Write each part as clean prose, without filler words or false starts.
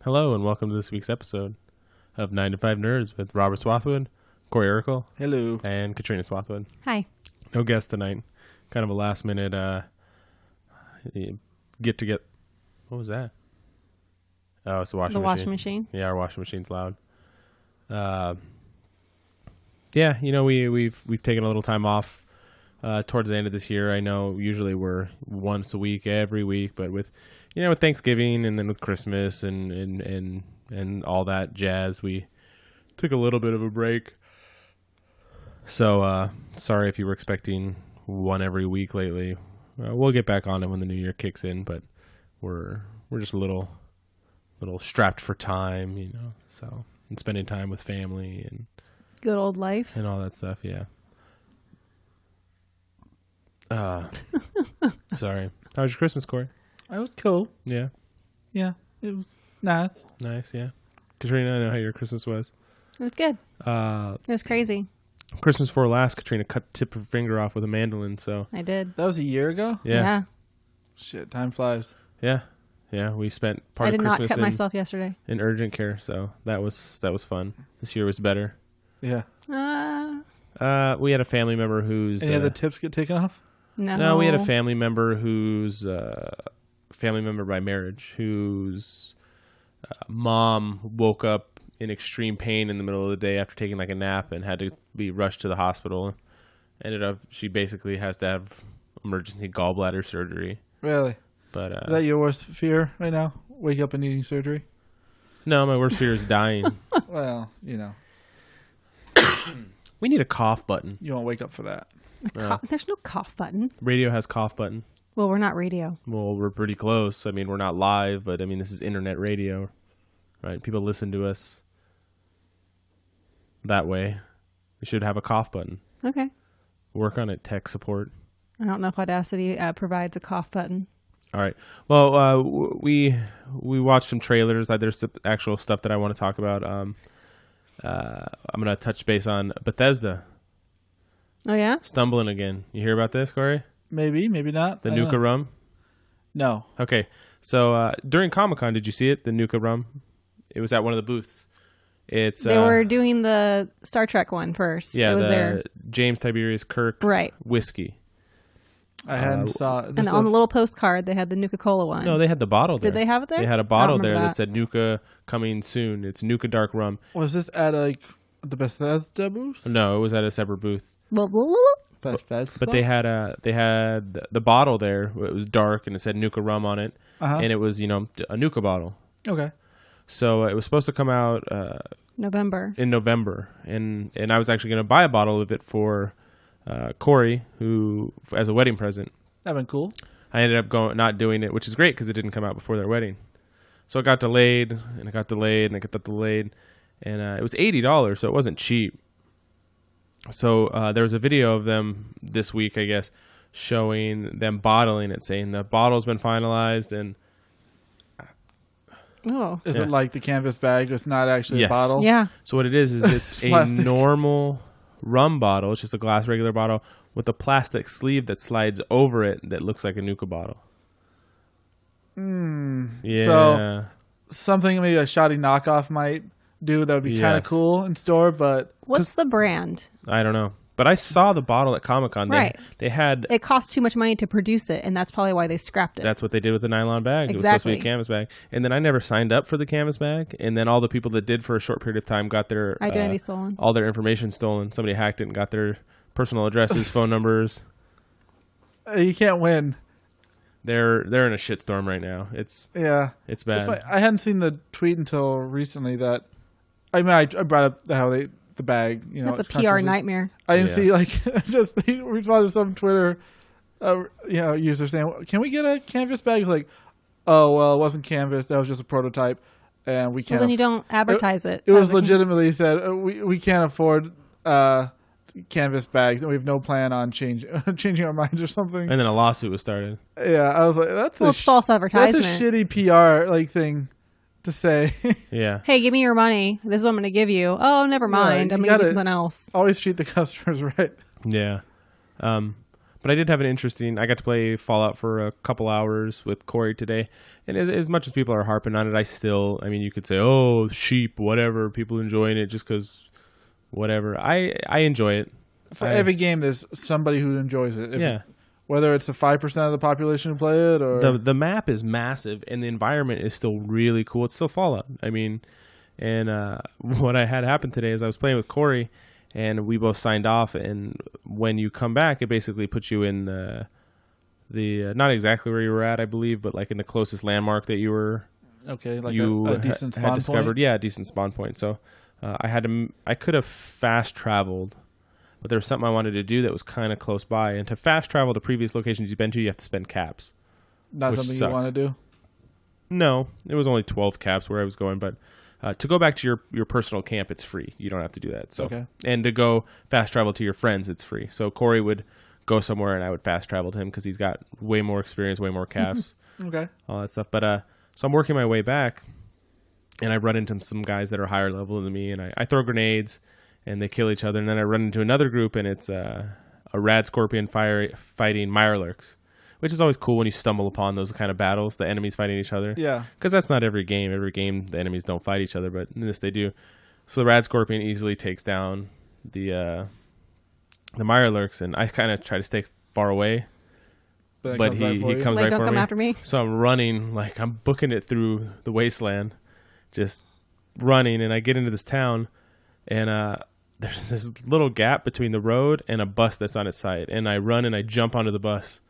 Hello and welcome to this week's episode of 9 to 5 Nerds with Robert Swathwood, Corey Urkel, hello, and Katrina Swathwood. Hi. No guest tonight. Kind of a last minute get. What was that? Oh, it's the washing machine. The washing machine. Yeah, our washing machine's loud. Yeah, you know, we've taken a little time off towards the end of this year. I know usually we're once a week, every week, but with Thanksgiving and then with Christmas and all that jazz, we took a little bit of a break. So sorry if you were expecting one every week lately. We'll get back on it when the new year kicks in, but we're just a little strapped for time, you know. So and spending time with family and good old life and all that stuff. Yeah. Sorry. How was your Christmas, Corey? it was cool. Yeah. Yeah, it was nice. Nice. Yeah. Katrina, I know how your Christmas was. It was good. It was crazy. Christmas before last, Katrina cut the tip of her finger off with a mandolin. So I did. That was a year ago. yeah. Shit, time flies. Yeah. We spent part I of did Christmas not cut myself yesterday. in urgent care, so that was fun. This year was better. Yeah. We had a family member who's Any other tips get taken off? No, we had a family member who's family member by marriage whose mom woke up in extreme pain in the middle of the day after taking like a nap and had to be rushed to the hospital. She basically has to have emergency gallbladder surgery. Really? But is that your worst fear right now? Wake up and needing surgery? No, my worst fear is dying. Well, you know. We need a cough button. You won't wake up for that. There's no cough button. Radio has cough button. Well, we're not radio. Well, we're pretty close. I mean, we're not live, but I mean, this is internet radio, right? People listen to us that way. We should have a cough button. Okay. Work on it, tech support. I don't know if Audacity provides a cough button. All right. Well, we watched some trailers. There's some actual stuff that I want to talk about. I'm going to touch base on Bethesda. Oh, yeah? Stumbling again. You hear about this, Corey? Maybe not. The Nuka rum? No. Okay. So during Comic-Con, did you see it? The Nuka rum? It was at one of the booths. They were doing the Star Trek one first. Yeah, it was the there. James Tiberius Kirk whiskey. I hadn't saw it. And on the little postcard, they had the Nuka-Cola one. No, they had the bottle there. Did they have it there? They had a bottle there that said Nuka coming soon. It's Nuka Dark Rum. Was this at the Bethesda booth? No, it was at a separate booth. Bethesda? But they had the bottle there. It was dark and it said Nuka Rum on it, and it was a Nuka bottle. Okay. So it was supposed to come out in November, and I was actually going to buy a bottle of it for Corey, who as a wedding present. That'd been cool. I ended up not doing it, which is great because it didn't come out before their wedding. So it got delayed, and it got delayed, and it got delayed, and it was $80, so it wasn't cheap. So there was a video of them this week, I guess, showing them bottling it, saying the bottle's been finalized, and is it like the canvas bag? It's not actually a bottle? Yeah. So what it is it's a normal rum bottle. It's just a glass regular bottle with a plastic sleeve that slides over it that looks like a Nuka bottle. Yeah. So something maybe a shoddy knockoff might do that would be kind of cool in store, but what's the brand? I don't know. But I saw the bottle at Comic-Con. Right. They had... It cost too much money to produce it, and that's probably why they scrapped it. That's what they did with the nylon bag. Exactly. It was supposed to be a canvas bag. And then I never signed up for the canvas bag. And then all the people that did for a short period of time got their... identity stolen. All their information stolen. Somebody hacked it and got their personal addresses, phone numbers. You can't win. They're in a shitstorm right now. It's bad. I hadn't seen the tweet until recently that... I mean, I brought up the bag, That's a PR nightmare. I didn't see just he responded to some Twitter user saying, "Can we get a canvas bag?" Like, oh well, it wasn't canvas, that was just a prototype, and we can't. Well, then you don't advertise it. It was legitimately said we can't afford canvas bags, and we have no plan on changing our minds or something. And then a lawsuit was started. Yeah, I was like, it's false advertisement. That's a shitty PR thing to say. Yeah. Hey, give me your money. This is what I'm going to give you. Oh, never mind. I'm going to give you something else. Always treat the customers right. Yeah. But But I did have I got to play Fallout for a couple hours with Corey today. And as much as people are harping on it, you could say, oh, sheep, whatever, people enjoying it just because whatever. I enjoy it. For every game, there's somebody who enjoys it. Yeah. Whether it's the 5% of the population who play it or... The map is massive, and the environment is still really cool. It's still Fallout. What I had happen today is I was playing with Corey, and we both signed off, and when you come back, it basically puts you in the not exactly where you were at, I believe, but like in the closest landmark that you were... Okay, like a decent spawn point? Discovered. Yeah, a decent spawn point. So I could have fast-traveled, but there was something I wanted to do that was kind of close by. And to fast travel to previous locations you've been to, you have to spend caps. Not something you want to do? No. It was only 12 caps where I was going. But to go back to your personal camp, it's free. You don't have to do that. So, okay. And to go fast travel to your friends, it's free. So Corey would go somewhere and I would fast travel to him because he's got way more experience, way more caps. Okay. All that stuff. But so I'm working my way back, and I run into some guys that are higher level than me, and I throw grenades. And they kill each other. And then I run into another group, and it's a rad scorpion fighting mirelurks, which is always cool when you stumble upon those kind of battles, the enemies fighting each other. Yeah. Because that's not every game. Every game, the enemies don't fight each other, but in this they do. So the rad scorpion easily takes down the mirelurks, and I kind of try to stay far away. But he comes right don't for come me. after me. So I'm running, like I'm booking it through the wasteland, just running, and I get into this town, and there's this little gap between the road and a bus that's on its side. And I run and I jump onto the bus.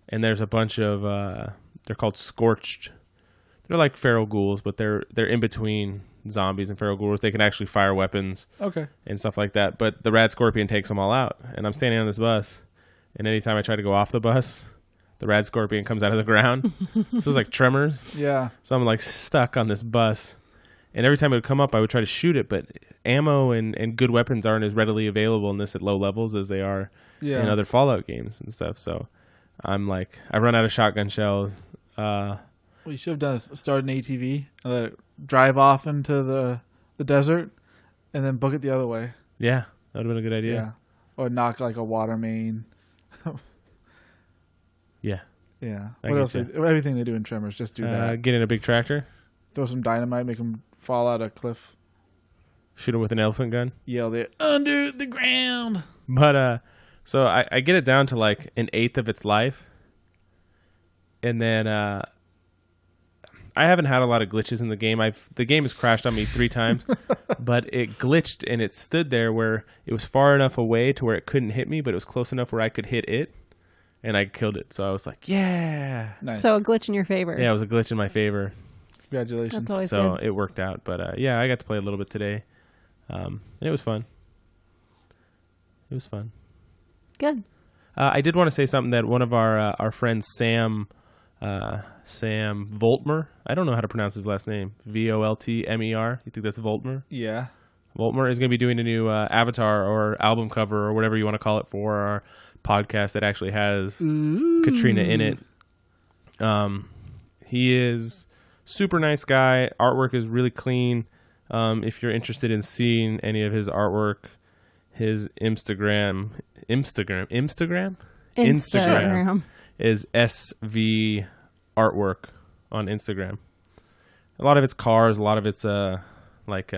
And there's a bunch of, they're called scorched. They're like feral ghouls, but they're in between zombies and feral ghouls. They can actually fire weapons. Okay. And stuff like that. But the rad scorpion takes them all out. And I'm standing on this bus. And anytime I try to go off the bus, the rad scorpion comes out of the ground. So it's like Tremors. Yeah. So I'm like stuck on this bus. And every time it would come up, I would try to shoot it, but ammo and good weapons aren't as readily available in this at low levels as they are in other Fallout games and stuff. So I'm like, I run out of shotgun shells. What you should have done is start an ATV and let it drive off into the desert and then book it the other way. Yeah, that would have been a good idea. Yeah. Or knock like a water main. Yeah. Yeah. What else? Everything they do in Tremors, just do that. Get in a big tractor. Throw some dynamite, make them fall out a cliff. Shoot them with an elephant gun. Yell, they're under the ground. But so I get it down to like an eighth of its life, and then I haven't had a lot of glitches in the game. The game has crashed on me 3 times, but it glitched and it stood there where it was far enough away to where it couldn't hit me, but it was close enough where I could hit it, and I killed it. So I was like, yeah, nice. So a glitch in your favor. Yeah, it was a glitch in my favor. Congratulations. That's always so good. It worked out. But yeah, I got to play a little bit today. It was fun. It was fun. Good. I did want to say something that one of our friends, Sam Voltmer, I don't know how to pronounce his last name, Voltmer. You think that's Voltmer? Yeah. Voltmer is going to be doing a new avatar or album cover or whatever you want to call it for our podcast that actually has Katrina in it. He is super nice guy. Artwork is really clean. If you're interested in seeing any of his artwork, his Instagram is SV Artwork on Instagram. A lot of it's cars, a lot of it's like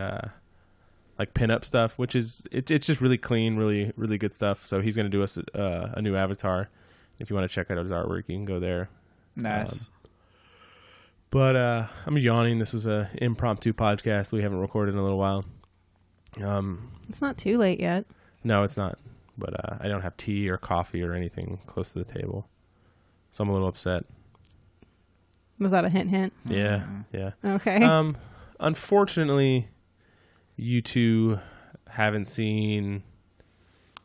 pinup stuff, which is it's just really clean, really really good stuff. So he's gonna do us a new avatar. If you want to check out his artwork, you can go there. Nice. But I'm yawning. This was a impromptu podcast we haven't recorded in a little while. It's not too late yet. No, it's not. But I don't have tea or coffee or anything close to the table, so I'm a little upset. Was that a hint? Yeah. Okay. Unfortunately, you two haven't seen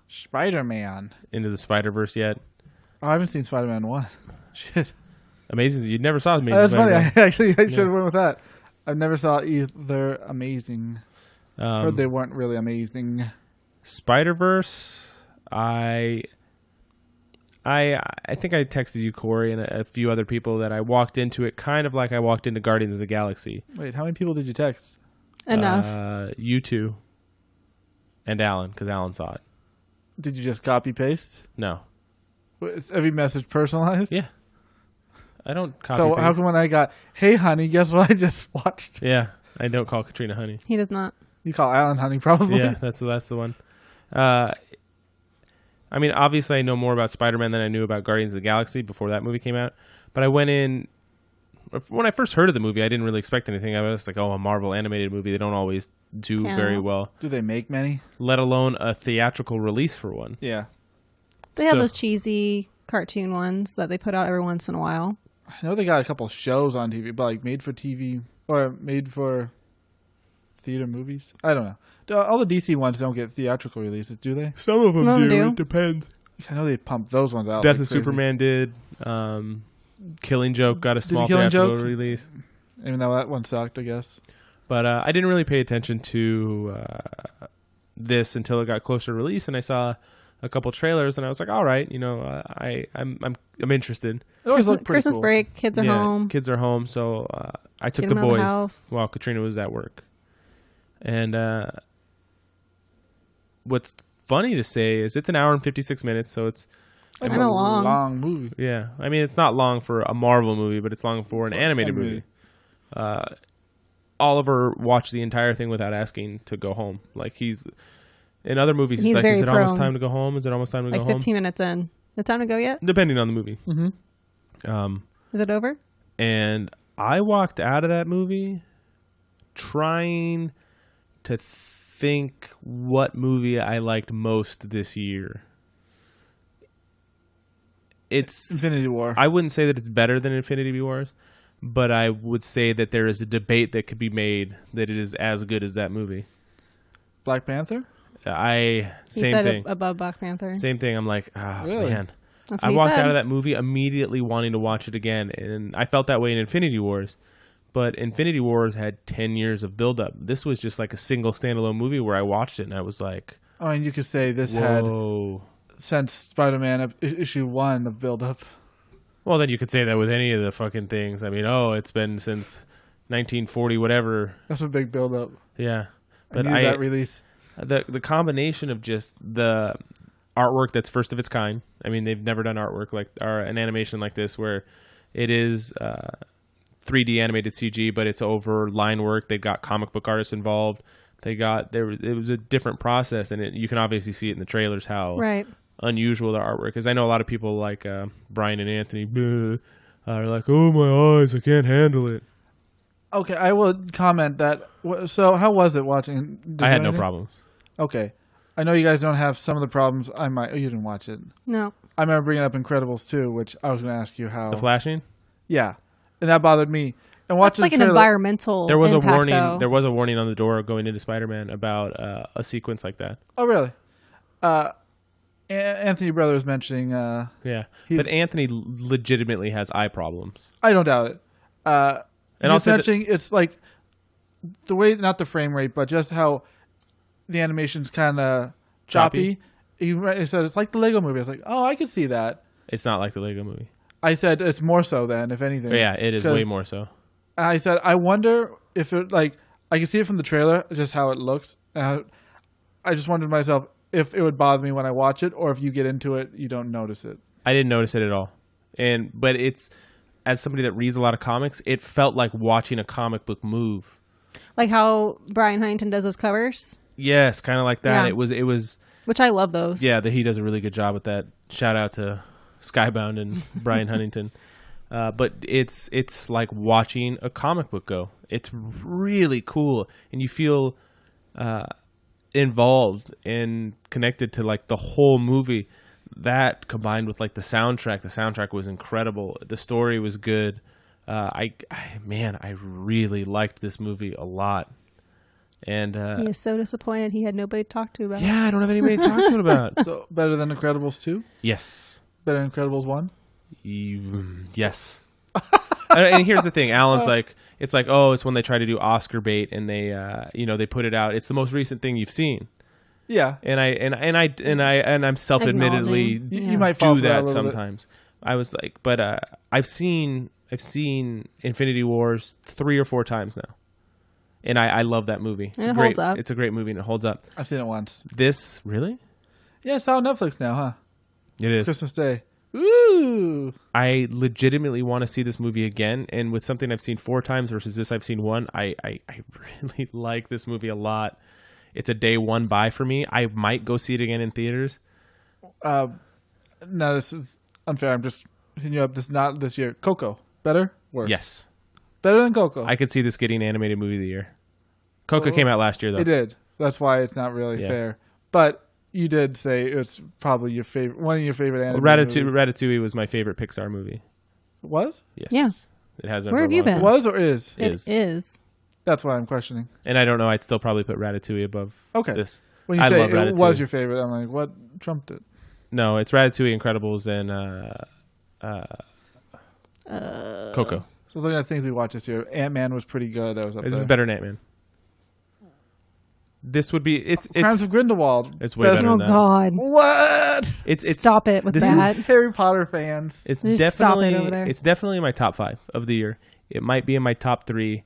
Spider-Man Into the Spider-Verse yet. Oh, I haven't seen Spider-Man 1. Shit. Amazing. You never saw Amazing That's Spider-Man. funny. I should have went with that. I've never saw either Amazing. Heard they weren't really amazing. Spider-Verse, I think I texted you, Corey, and a few other people that I walked into it kind of like I walked into Guardians of the Galaxy. Wait, how many people did you text? Enough. You two and Alan, because Alan saw it. Did you just copy paste? No. Is every message personalized? Yeah. I don't copy So paste. how come when I got, hey, honey, guess what I just watched? Yeah, I don't call Katrina honey. He does not. You call Alan honey, probably. Yeah, that's the one. I mean, obviously, I know more about Spider-Man than I knew about Guardians of the Galaxy before that movie came out. But I went in when I first heard of the movie. I didn't really expect anything. I was like, "Oh, a Marvel animated movie. They don't always do very well. Do they make many? Let alone a theatrical release for one." Yeah. They have those cheesy cartoon ones that they put out every once in a while. I know they got a couple shows on TV, but like made for TV or made for theater movies. I don't know. All the DC ones don't get theatrical releases, do they? Some of them Some of them do. It depends. I know they pump those ones out. Death like of crazy. Superman did. Killing Joke got a small Killing theatrical Joke? release. Even though that one sucked, I guess. But I didn't really pay attention to this until it got closer to release, and I saw a couple trailers, and I was like, "All right, I'm interested." It always looked pretty Christmas cool. break, kids are home. Kids are home, so I took Get the 'em out of the boys house. while Katrina was at work. And what's funny to say is it's an hour and 56 minutes, so it's That's Kinda a long. long movie. yeah. I mean, it's not long for a Marvel movie, but it's long for an animated movie. Oliver watched the entire thing without asking to go home. Like he's in other movies, he's like, very "Is it almost prone. time to go home? Is it almost time to Like go home?" 15 minutes in. The time to go yet? Depending on the movie. Mm-hmm. Is it over? And I walked out of that movie trying to think what movie I liked most this year. It's Infinity War. I wouldn't say that it's better than Infinity Wars, but I would say that there is a debate that could be made that it is as good as that movie. Black Panther? He Same said thing. above Black Panther. Same thing. I'm like, Really? man. That's what I he walked said. out of that movie immediately wanting to watch it again, and I felt that way in Infinity Wars. But Infinity Wars had 10 years of buildup. This was just like a single standalone movie where I watched it and I was like, I mean, you could say this had, whoa. since Spider-Man issue 1 of build-up. Well, then you could say that with any of the fucking things. I mean, it's been since 1940 whatever. That's a big build-up. Yeah. I But knew that release. the combination of just the artwork that's first of its kind. I mean, they've never done artwork or an animation like this where it is 3D animated CG, but it's over line work. They've got comic book artists involved. It was a different process, and you can obviously see it in the trailers how Right. unusual their artwork is. I know a lot of people like Brian and Anthony are like, "Oh my eyes, I can't handle it." Okay, I will comment that. So, how was it watching? Did I you had have no anything? problems. Okay. I know you guys don't have some of the problems. You didn't watch it. No. I remember bringing up Incredibles 2, which I was going to ask you how. The flashing. Yeah. And that bothered me. And That's watching like the an trailer, environmental There was impact, a warning. though. There was a warning on the door going into Spider-Man about a sequence like that. Oh, really? Anthony Brother was mentioning. Yeah, He's- but Anthony legitimately has eye problems. I don't doubt it. And And I'll he's say that- mentioning it's like the way, not the frame rate, but just how the animation's kind of choppy. He said it's like the Lego movie. I was like, oh, I could see that. It's not like the Lego movie. I said it's more so then, if anything. But yeah, it is 'Cause way more so. I said I wonder if it I can see it from the trailer, just how it looks. I just wondered to myself if it would bother me when I watch it, or if you get into it, you don't notice it. I didn't notice it at all. But it's, as somebody that reads a lot of comics, it felt like watching a comic book move. Like how Brian Huntington does those covers, Yes, kind of like that. Yeah. It was. which I love those. Yeah, he does a really good job with that. Shout out to Skybound and Brian Huntington. But it's like watching a comic book go. It's really cool, and you feel involved and connected to like the whole movie. That combined with like the soundtrack was incredible. The story was good. I really liked this movie a lot. And He is so disappointed he had nobody to talk to about it. yeah, I don't have anybody to talk to it about. So better than Incredibles 2? Yes. Better than Incredibles 1? Yes. And here's the thing, Alan's like, it's like, oh, it's when they try to do Oscar bait and they they put it out. It's the most recent thing you've seen. Yeah. And I'm self-admittedly Acknowledging. You might fall do for that that a little bit. sometimes. I was like, but I've seen Infinity Wars 3 or 4 times now. And I love that movie. And it holds up. It's a great movie and it holds up. I've seen it once. This, really? Yeah, it's out on Netflix now, huh? It is. Christmas Day. Ooh. I legitimately want to see this movie again, and with something I've seen 4 times versus this I've seen 1, I really like this movie a lot. It's a day 1 buy for me. I might go see it again in theaters. No, this is unfair. I'm just hitting you up. This is not this year. Coco. Better? Worse? Yes. Better than Coco. I could see this getting animated movie of the year. Coco came out last year, though. It did. That's why it's not really fair. But you did say it's probably your favorite, one of your favorite animated movies. Ratatouille was my favorite Pixar movie. Was? Yes. Yeah. It has been. Where for a have you long been? time. Was or is? It is. That's why I'm questioning. And I don't know. I'd still probably put Ratatouille above this. When you I say love it Ratatouille. was your favorite, I'm like, what trumped it? No, it's Ratatouille, Incredibles, and Coco. So looking at things we watched this year, Ant-Man was pretty good. That was up This there. is better than Ant-Man. This would be it's Crimes of Grindelwald. it's way better Oh than that. God! What? It's Stop it with this that. is- Harry Potter fans. It's Just stop it definitely over there. it's definitely in my top 5 of the year. It might be in my top 3.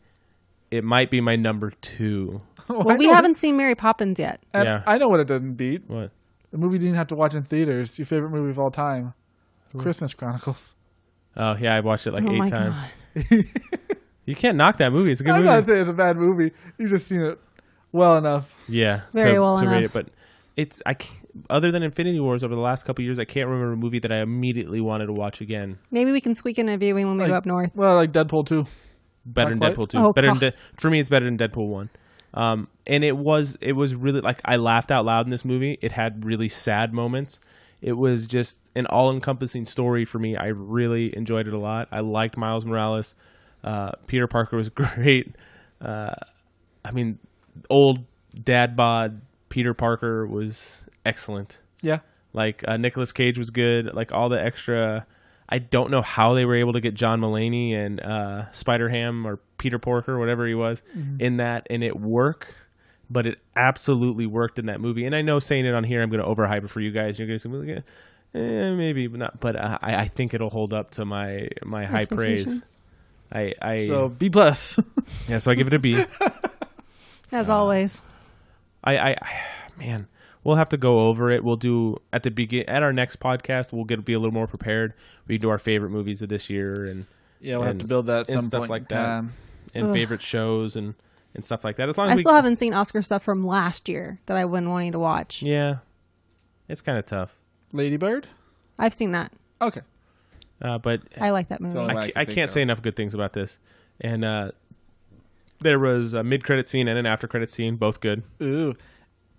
It might be my number 2. Well, we haven't seen Mary Poppins yet. And Yeah. I know what it didn't beat. What? The movie you didn't have to watch in theaters. Your favorite movie of all time. Christmas Chronicles. Oh yeah, I watched it like Oh 8 my times. God! You can't knock that movie. It's a good I'm movie. not saying it's a bad movie. You've just seen it well enough. Yeah, Very well to rate enough. it, but it's other than Infinity Wars over the last couple of years, I can't remember a movie that I immediately wanted to watch again. Maybe we can squeak in a viewing when we Like- go up north. Well, like Deadpool 2. Better than Not quite. Deadpool 2. Oh, better God. than for me, it's better than Deadpool 1. And it was really like I laughed out loud in this movie. It had really sad moments. It was just an all-encompassing story for me. I really enjoyed it a lot. I liked Miles Morales. Peter Parker was great. I mean, old dad bod Peter Parker was excellent. Yeah. Like Nicolas Cage was good. Like all the extra. I don't know how they were able to get John Mulaney and Spider-Ham or Peter Porker, whatever he was, in that, and it worked. But it absolutely worked in that movie. And I know saying it on here, I'm going to overhype it for you guys. You're going to be like, maybe but not. But I think it'll hold up to my high praise. Expectations? So B+. Yeah, so I give it a B. As always. Man, we'll have to go over it. We'll do at our next podcast. We'll be a little more prepared. We do our favorite movies of this year and Yeah, we'll have and- to build that at and some stuff point like in that. time. and Ugh. favorite shows and stuff like that. As long I as still haven't seen Oscar stuff from last year that I've been wanting to watch. yeah, it's kind of tough. Lady Bird? I've seen that. Okay. But I like that movie. So- I think can't so. say enough good things about this. And there was a mid-credit scene and an after-credit scene, both good. Ooh.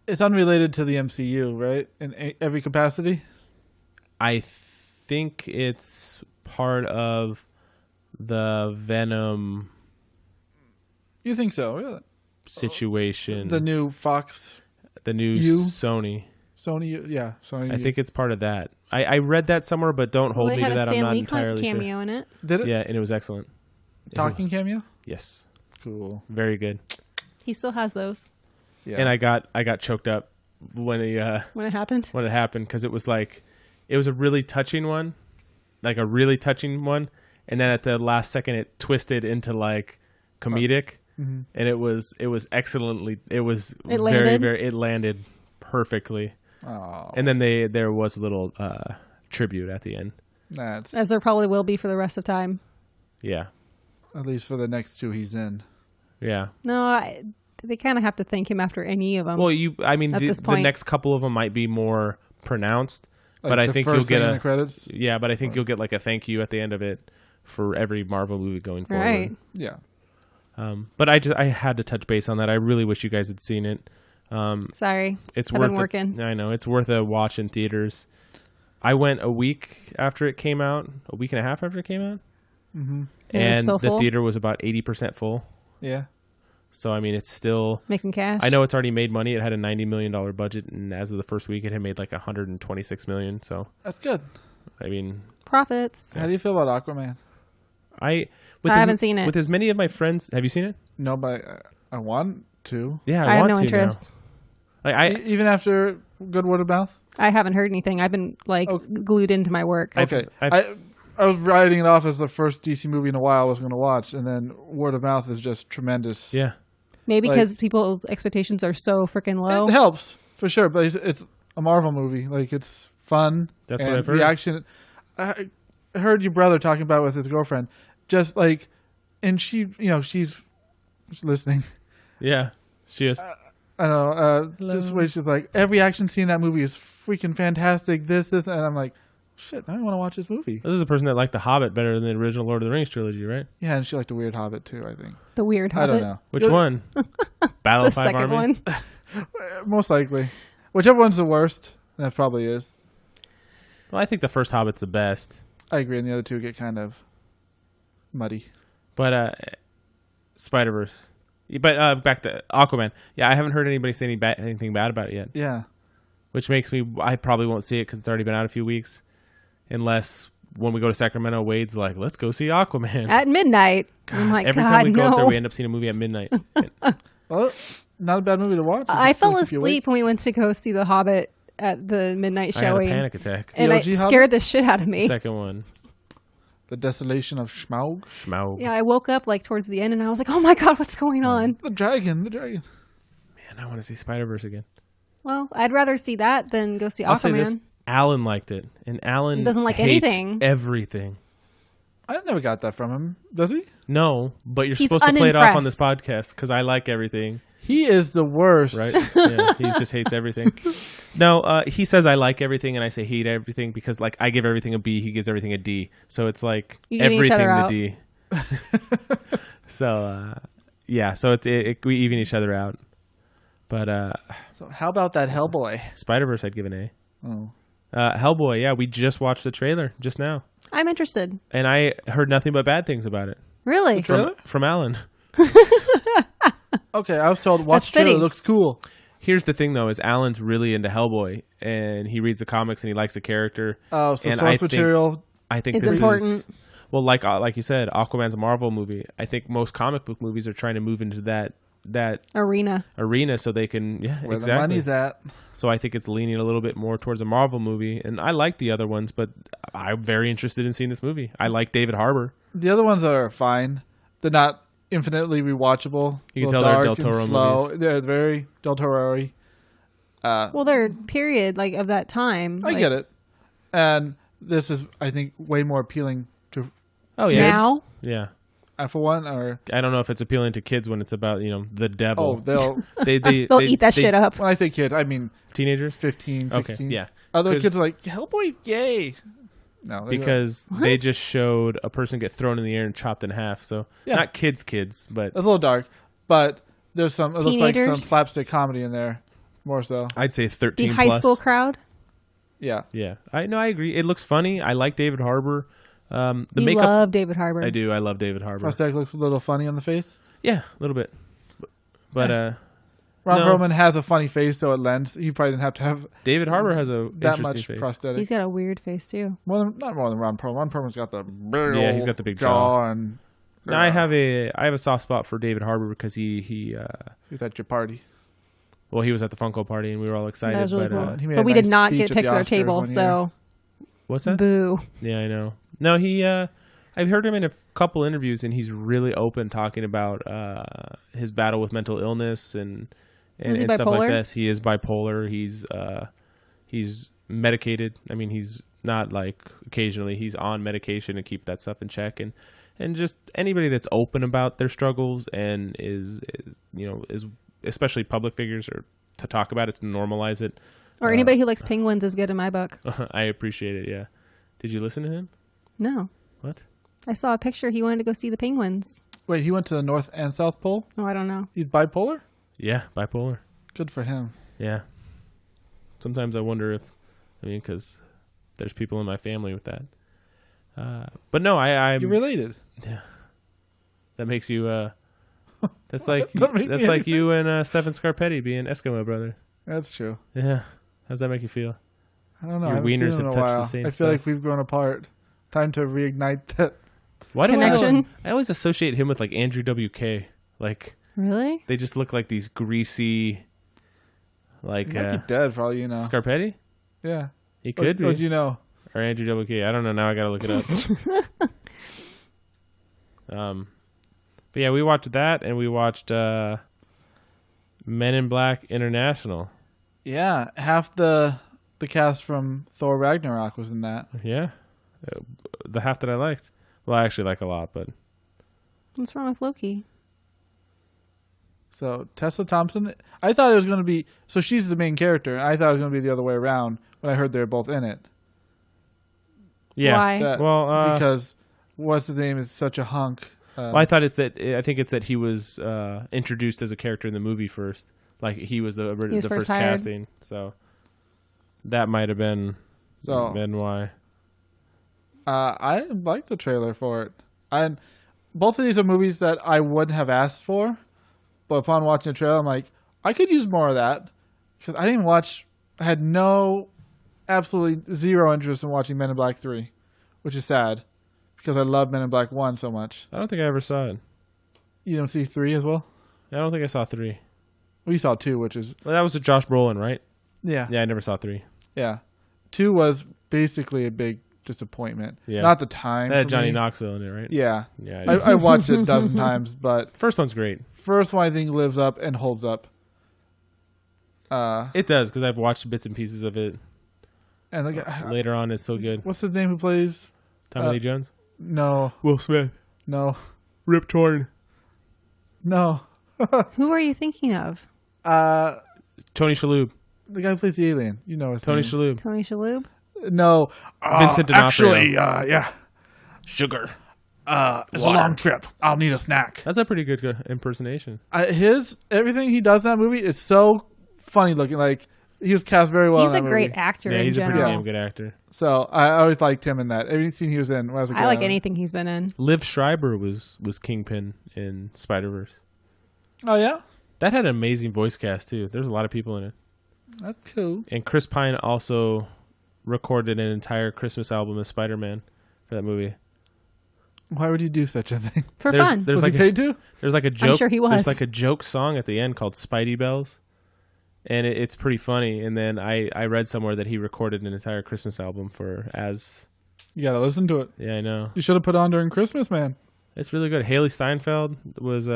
It's unrelated to the MCU, right? In every capacity? I think it's part of the Venom You think so? Really? situation. The new Fox, the new You? Sony. Sony, yeah. Sony. I think it's part of that. I read that somewhere, but don't hold they me had to a that. I'm Stan not Lee entirely sure. cameo in it. Did it? Yeah, and it was excellent. Talking cameo? Yes, Cool. very good. He still has those Yeah. And I got choked up when when it happened. when it happened because it was a really touching one, like a really touching one, and then at the last second it twisted into like comedic, and it was excellently. It was It very landed? very. It landed perfectly, Oh, and then there was a little tribute at the end. that's As there probably will be for the rest of time. Yeah, at least for the next two he's in. yeah. No, they kind of have to thank him after any of them. Well, I mean, At this the point. next couple of them might be more pronounced, Like but I the think you'll first get thing in a the credits. yeah. But I think you'll get like a thank you at the end of it for every Marvel movie going forward. right. Yeah. But I had to touch base on that. I really wish you guys had seen it. Sorry. It's I've worth been working. I know it's worth a watch in theaters. I went a week after it came out, a week and a half after it came out, And it was and still the full? theater was about 80% full. Yeah. So I mean, it's still. Making cash. I know it's already made money. It had a $90 million budget, and as of the first week, it had made like $126 million. So That's good. I mean, Profits. How do you feel about Aquaman? I haven't seen it. With as many of my friends, have you seen it? No, but I want to. Yeah, I have want no to interest. Now. Like Even after good word of mouth? I haven't heard anything. I've been glued into my work. Okay. I've- I was writing it off as the first DC movie in a while I was going to watch, and then word of mouth is just tremendous. yeah. Maybe like- because people's expectations are so freaking low. It helps, for sure, but it's a Marvel movie. Like, it's fun. That's and what I've heard. The action, I heard your brother talking about it with his girlfriend. Just like, and she, she's listening. Yeah, she is. I don't know. Just the way she's like, every action scene in that movie is freaking fantastic. This, and I'm like, shit, now I want to watch this movie. This is a person that liked The Hobbit better than the original Lord of the Rings trilogy, right? Yeah, and she liked the Weird Hobbit too, I think. The Weird Hobbit. I don't know. Which one? Battle The of Five second Armies? one. Most likely. Whichever one's the worst, that probably is. Well, I think the first Hobbit's the best. I agree, and the other two get kind of muddy. But Spider-Verse. But back to Aquaman. Yeah, I haven't heard anybody say anything bad about it yet. Yeah. Which makes me, I probably won't see it because it's already been out a few weeks. Unless when we go to Sacramento, Wade's like, let's go see Aquaman. At midnight. I'm like, Every God, time we go no. up there, we end up seeing a movie at midnight. Well, not a bad movie to watch. I fell Keep you awake. asleep when we went to go see The Hobbit at the midnight I had a showing. panic attack. And The it OG Hobbit? scared the shit out of The me. second one. The Desolation of Schmaug. Schmaug. Yeah, I woke up like towards the end and I was like, oh my God, what's going on? The dragon. Man, I want to see Spider-Verse again. Well, I'd rather see that than go see I'll say this. Aquaman. Alan liked it. And Alan Doesn't like hates anything. everything. I never got that from him. Does he? No, but you're He's supposed to play it off on this unimpressed. podcast because I like everything. He is the worst. Right? Yeah, he just hates everything. No, he says I like everything and I say hate everything because like I give everything a B, he gives everything a D. So it's like You even each everything other the out. D. So yeah, so we even each other out. But So how about that Hellboy? Spider-Verse I'd give an A. Oh. Hellboy, yeah, we just watched the trailer just now. I'm interested. And I heard nothing but bad things about it Really? Trailer? from Alan. Okay, I was told watch That's trailer. fitting. Looks cool. Here's the thing though, is Alan's really into Hellboy and he reads the comics and he likes the character. Oh, so And source material. I think Is this important. is well, like you said, Aquaman's a Marvel movie. I think most comic book movies are trying to move into that Arena. arena so they can Where exactly. the money's at. So I think it's leaning a little bit more towards a Marvel movie, and I like the other ones, but I'm very interested in seeing this movie. I like David Harbour. The other ones are fine. They're not infinitely rewatchable. You can A tell little they're dark Del and Toro slow. movies. They're very Del Toro-y. Well, they're period like of that time. I get it. And this is, I think, way more appealing to Oh yeah, Now? yeah. for one, or I don't know if it's appealing to kids when it's about the devil. they'll. They'll eat that shit up. When I say kids, I mean Teenagers. 15, 16. Okay, yeah. Other 'Cause- kids are like, Hellboy's gay. No, they Because they just showed a person get thrown in the air and chopped in half. So Yeah. not kids, but it's a little dark, but there's some. It looks like some Teenagers? slapstick comedy in there, more so. I'd say 13 The high plus. school crowd. Yeah, Yeah, I agree. It looks funny. I like David Harbour. The You makeup. love David Harbour. I do. I love David Harbour. prosthetic looks a little funny on the face. Yeah, a little bit. But Ron No. Perlman has a funny face, so it lends. He probably didn't have to have David Harbour has a that interesting much face. prosthetic. He's got a weird face too. Not more than Ron Perlman. Ron Perlman's got the big Yeah, old he's got the big jaw and. No, I have a soft spot for David Harbour because he He's at your party. well he was at the Funko party and we were all excited. That was really but cool. he made But a we did nice not speech get at picked the at our Oscars table, one so what's that? boo. Yeah, I know. No, he. I've heard him in a couple interviews, and he's really open talking about his battle with mental illness and Is he stuff like bipolar? this. He is bipolar. He's medicated. I mean, he's not like occasionally. He's on medication to keep that stuff in check, and just anybody that's open about their struggles and is especially public figures or to talk about it to normalize it. Or anybody who likes penguins is good in my book. I appreciate it. Yeah. Did you listen to him? No. What? I saw a picture. He wanted to go see the penguins. Wait, he went to the North and South Pole? Oh, I don't know. He's bipolar? Yeah, bipolar. Good for him. Yeah. Sometimes I wonder because there's people in my family with that. But no, I'm. You're related. Yeah. That makes you. That's like Don't make me you and Stefan Scarpetti being Eskimo brothers. That's true. Yeah. How's that make you feel? I don't know. Your I haven't seen wieners him in have a touched the while. same I feel stuff. like we've grown apart. Time to reignite that. Why do Connection? I always associate him with like Andrew WK. Like Really? they just look like these greasy. Like He might be dead for all you know. Scarpetti. Yeah. He could What'd be. you know? Or Andrew WK. I don't know. Now I gotta look it up. But yeah, we watched that, and we watched Men in Black International. Yeah. Half the cast from Thor Ragnarok was in that. Yeah, The half that I liked. Well, I actually like a lot, but What's wrong with Loki? So Tessa Thompson, I thought it was going to be. So she's the main character, and I thought it was going to be the other way around when I heard they were both in it. yeah. Why? Because what's his name is such a hunk. Well, I thought I think it's that he was introduced as a character in the movie first. Like he was the first hired. casting. So that might have been why. I like the trailer for it. And both of these are movies that I wouldn't have asked for, but upon watching the trailer, I'm like, I could use more of that because I didn't watch. I had absolutely zero interest in watching Men in Black 3, which is sad because I love Men in Black 1 so much. I don't think I ever saw it. You don't see 3 as well? I don't think I saw 3. We saw 2, which is Well, that was with Josh Brolin, right? yeah. Yeah, I never saw 3. Yeah. 2 was basically a big disappointment. Yeah. Not the time. That had for Johnny me. Knoxville in it, right? Yeah. Yeah. I watched it a dozen times, but First one's great. first one I think lives up and holds up. It does because I've watched bits and pieces of it. And like, Later on, it's so good. what's his name who plays? Tommy Lee Jones, No. Will Smith, No. Rip Torn, No. Who are you thinking of? Tony Shalhoub, The guy who plays the alien. You know his Tony name. Shalhoub, Tony Shalhoub? No. Vincent D'Onofrio. Actually, yeah. Sugar. It's Water. a long trip. I'll need a snack. That's a pretty good impersonation. Everything he does in that movie is so funny looking. Like, he was cast very well He's in a that great movie. actor Yeah, in he's a pretty general. damn good actor. So I always liked him in that. Every scene he was in. When I was a I like kid, anything he's been in. Liv Schreiber was Kingpin in Spider-Verse. Oh, yeah? That had an amazing voice cast too. There's a lot of people in it. That's cool. And Chris Pine also recorded an entire Christmas album as Spider-Man for that movie. Why would he do such a thing? For fun. There's Was like he paid to? There's like a joke. sure he was. There's like a joke song at the end called Spidey Bells, and it's pretty funny. And then I read somewhere that he recorded an entire Christmas album You gotta listen to it. Yeah, I know. You should have put on during Christmas, man. It's really good. Haley Steinfeld was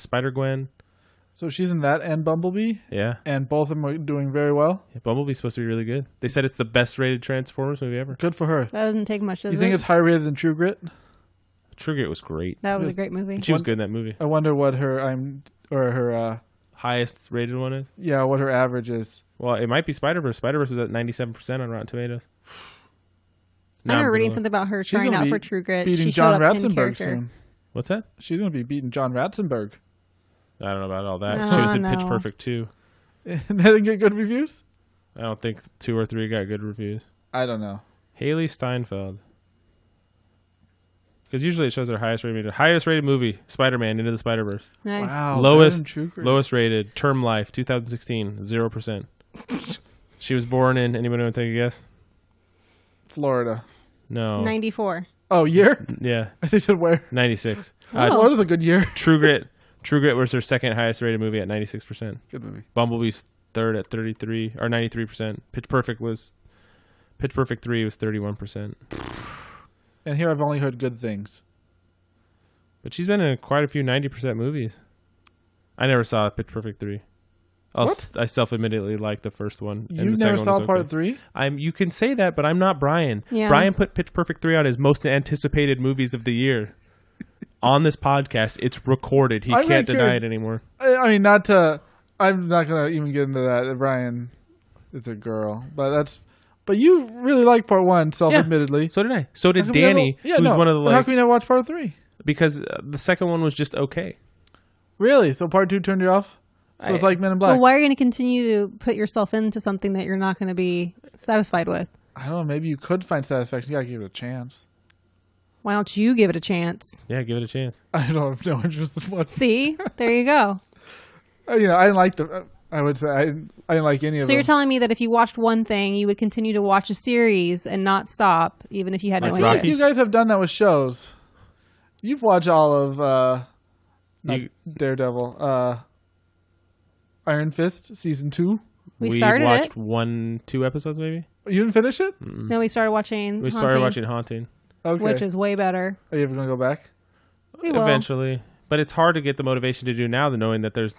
Spider-Gwen. So she's in that and Bumblebee, Yeah. and both of them are doing very well. Bumblebee's supposed to be really good. They said it's the best rated Transformers movie ever. Good for her. That doesn't take much, does You think it? it's higher rated than True Grit? True Grit was great. That was a Yes. great movie. She was good in that movie. I wonder what her Highest rated one is? what her average is. Well, it might be Spider-Verse. Spider-Verse was at 97% on Rotten Tomatoes. I remember reading below. something about her She's trying gonna out be for True Grit. Beating She John showed up in Ratzenberg character. soon. What's that? She's gonna be beating John Ratzenberg. I don't know about all that. No, She was in no. Pitch Perfect 2. And they didn't get good reviews. I don't think 2 or 3 got good reviews. I don't know. Haley Steinfeld. Because usually it shows their highest rated movie, Spider-Man Into the Spider-Verse. Nice. Wow. Lowest rated, Term Life, 2016, 0%. She was born in, anybody want to take a guess? Florida. No. 94. Oh, year? Yeah, I think you said where? 96. Oh. Florida's a good year. True Grit was her second highest rated movie at 96%. Good movie. Bumblebee's third at 33 or 93%. Pitch Perfect 3 was 31%. And here I've only heard good things. But she's been in quite a few 90% movies. I never saw Pitch Perfect 3. What? I self-admittedly liked the first one. and You the never second one saw was part okay. 3? You can say that, but I'm not Brian. Yeah. Brian put Pitch Perfect 3 on his most anticipated movies of the year. On this podcast, it's recorded. He I'm can't not deny curious. it anymore. I mean, I'm not going to even get into that. Brian is a girl. But you really like part 1, self-admittedly. So did I. So did How come we Danny, never- who's one of the How come you never watched part 3? because the second one was just okay. Really? So part 2 turned you off? So it's like Men in Black. Well, why are you going to continue to put yourself into something that you're not going to be satisfied with? I don't know. Maybe you could find satisfaction. You got to give it a chance. Why don't you give it a chance? Yeah, give it a chance. I don't have no interest in what. See? There you go. I didn't like I would say I didn't like any of them. So you're telling me that if you watched one thing, you would continue to watch a series and not stop, even if you had no Like interest? Rocky? You guys have done that with shows. You've watched all of not You- Daredevil, Iron Fist season 2. We started watched it. 2 episodes maybe. You didn't finish it? No, we started watching We started watching Haunting. Okay. which is way better. Are you ever gonna go back? We will. Eventually. But it's hard to get the motivation to do now, knowing that there's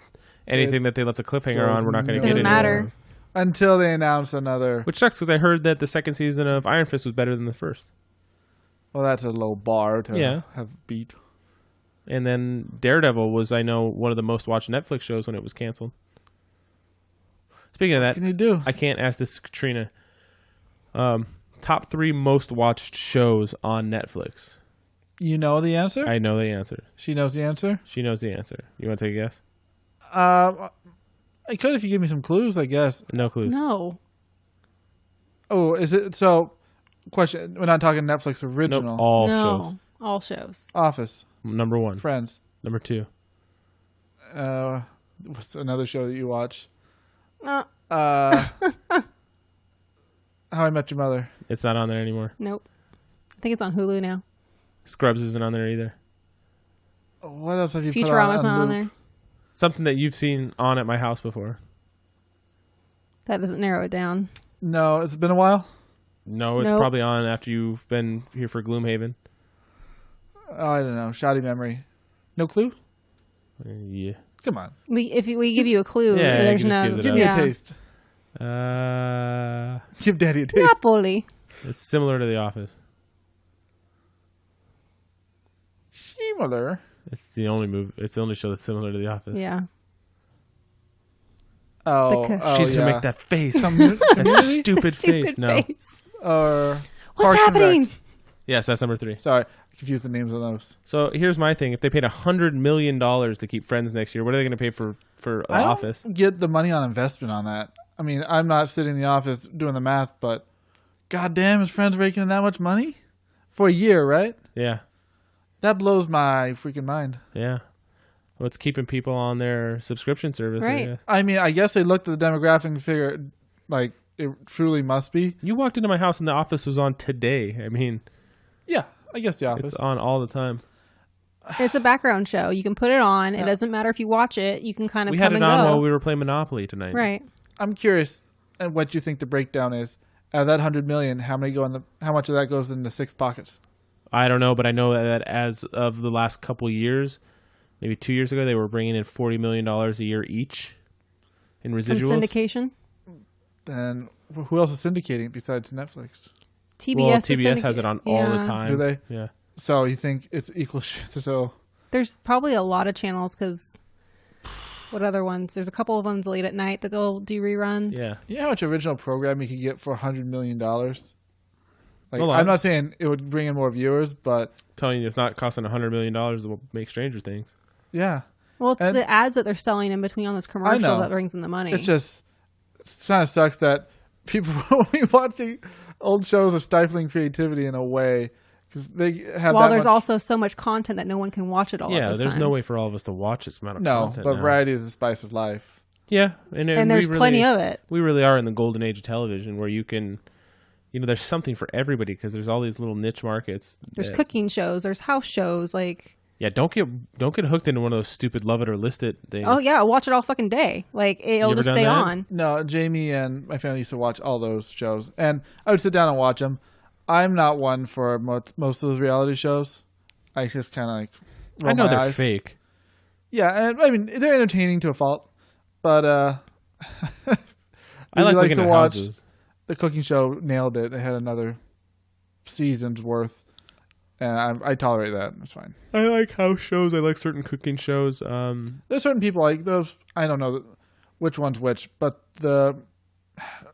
anything that they left the cliffhanger on, we're not going to get Doesn't anymore. matter. Until they announce another. Which sucks because I heard that the second season of Iron Fist was better than the first. Well, that's a low bar to have beat. And then Daredevil was, I know, one of the most watched Netflix shows when it was canceled. Speaking of that, What can you do? I can't ask this, Katrina. Top 3 most watched shows on Netflix. You know the answer? I know the answer. She knows the answer? She knows the answer. You want to take a guess? I could if you give me some clues, I guess. No clues. No. Oh, is it so? Question: we're not talking Netflix original. Nope, all No. shows. All shows. Office, Number 1. Friends. Number 2. What's another show that you watch? Uh, How I Met Your Mother. It's not on there anymore. nope. I think it's on Hulu now. Scrubs isn't on there either. What else have you put Futurama's on not on loop? there. Something that you've seen on at my house before. That doesn't narrow it down. No, it's been a while. No, it's Nope. probably on after you've been here for Gloomhaven. Oh, I don't know. Shoddy memory. No clue. Yeah. Come on, If we give you a clue, Yeah, there's it just no. gives it give up. me yeah. a taste. Give Daddy a taste. Napoli. It's similar to The Office. Similar. It's the only movie. It's the only show that's similar to The Office. Yeah. Oh, Because- oh She's yeah. gonna make that face. Community? That stupid face. No. face. Or What's Parks and Rec. happening? Yes, that's number 3. Sorry, I confused the names of those. So here's my thing: if they paid $100 million to keep Friends next year, what are they going to pay for The I don't Office? get the money on investment on that. I mean, I'm not sitting in the office doing the math, but goddamn, is Friends raking in that much money for a year? Right? Yeah, That blows my freaking mind. yeah. What's keeping people on their subscription service? I Right. guess. I mean, I guess they looked at the demographic and figured, like, it truly must be. You walked into my house and The Office was on today. I mean, Yeah, I guess the office. it's on all the time. It's a background show. You can put it on. It doesn't matter if you watch it. You can kind of We come had it and on go. while we were playing Monopoly tonight. Right. I'm curious at what you think the breakdown is. Out of that 100 million, how much of that goes into 6 pockets? I don't know, but I know that as of the last couple years, maybe 2 years ago, they were bringing in $40 million a year each in From residuals. syndication. Then who else is syndicating besides Netflix? TBS. Well, is TBS has it on all the Yeah. time. Do they? Yeah. So you think it's equal shit? So There's probably a lot of channels because what other ones? There's a couple of ones late at night that they'll do reruns. Yeah. you know how much original programming you could get for $100 million? Like, A lot. I'm not saying it would bring in more viewers, but Telling you it's not costing $100 million to make Stranger Things. yeah, Well, it's And- the ads that they're selling in between on this commercial know. that brings in the money. it's just it kind of sucks that people will be watching old shows are stifling creativity in a way because they have While that there's much, also so much content that no one can watch it all Yeah, at this there's time. no way for all of us to watch this amount of no, content. but now. variety is the spice of life. Yeah, and And there's plenty of it. We really are in the golden age of television where you can, there's something for everybody because there's all these little niche markets. There's that- cooking shows. There's house shows. Like, Yeah, don't get hooked into one of those stupid love it or list it things. oh yeah, watch it all fucking day. Like it'll You ever just done stay that? on. No, Jamie and my family used to watch all those shows, and I would sit down and watch them. I'm not one for most of those reality shows. I just kind of like roll I know my they're eyes. fake. Yeah, and I mean they're entertaining to a fault, but I we like like looking to at watch houses. the cooking show. Nailed it. They had another season's worth, and I tolerate that. It's fine. I like house shows. I like certain cooking shows. There's certain people like those. I don't know which one's which, but the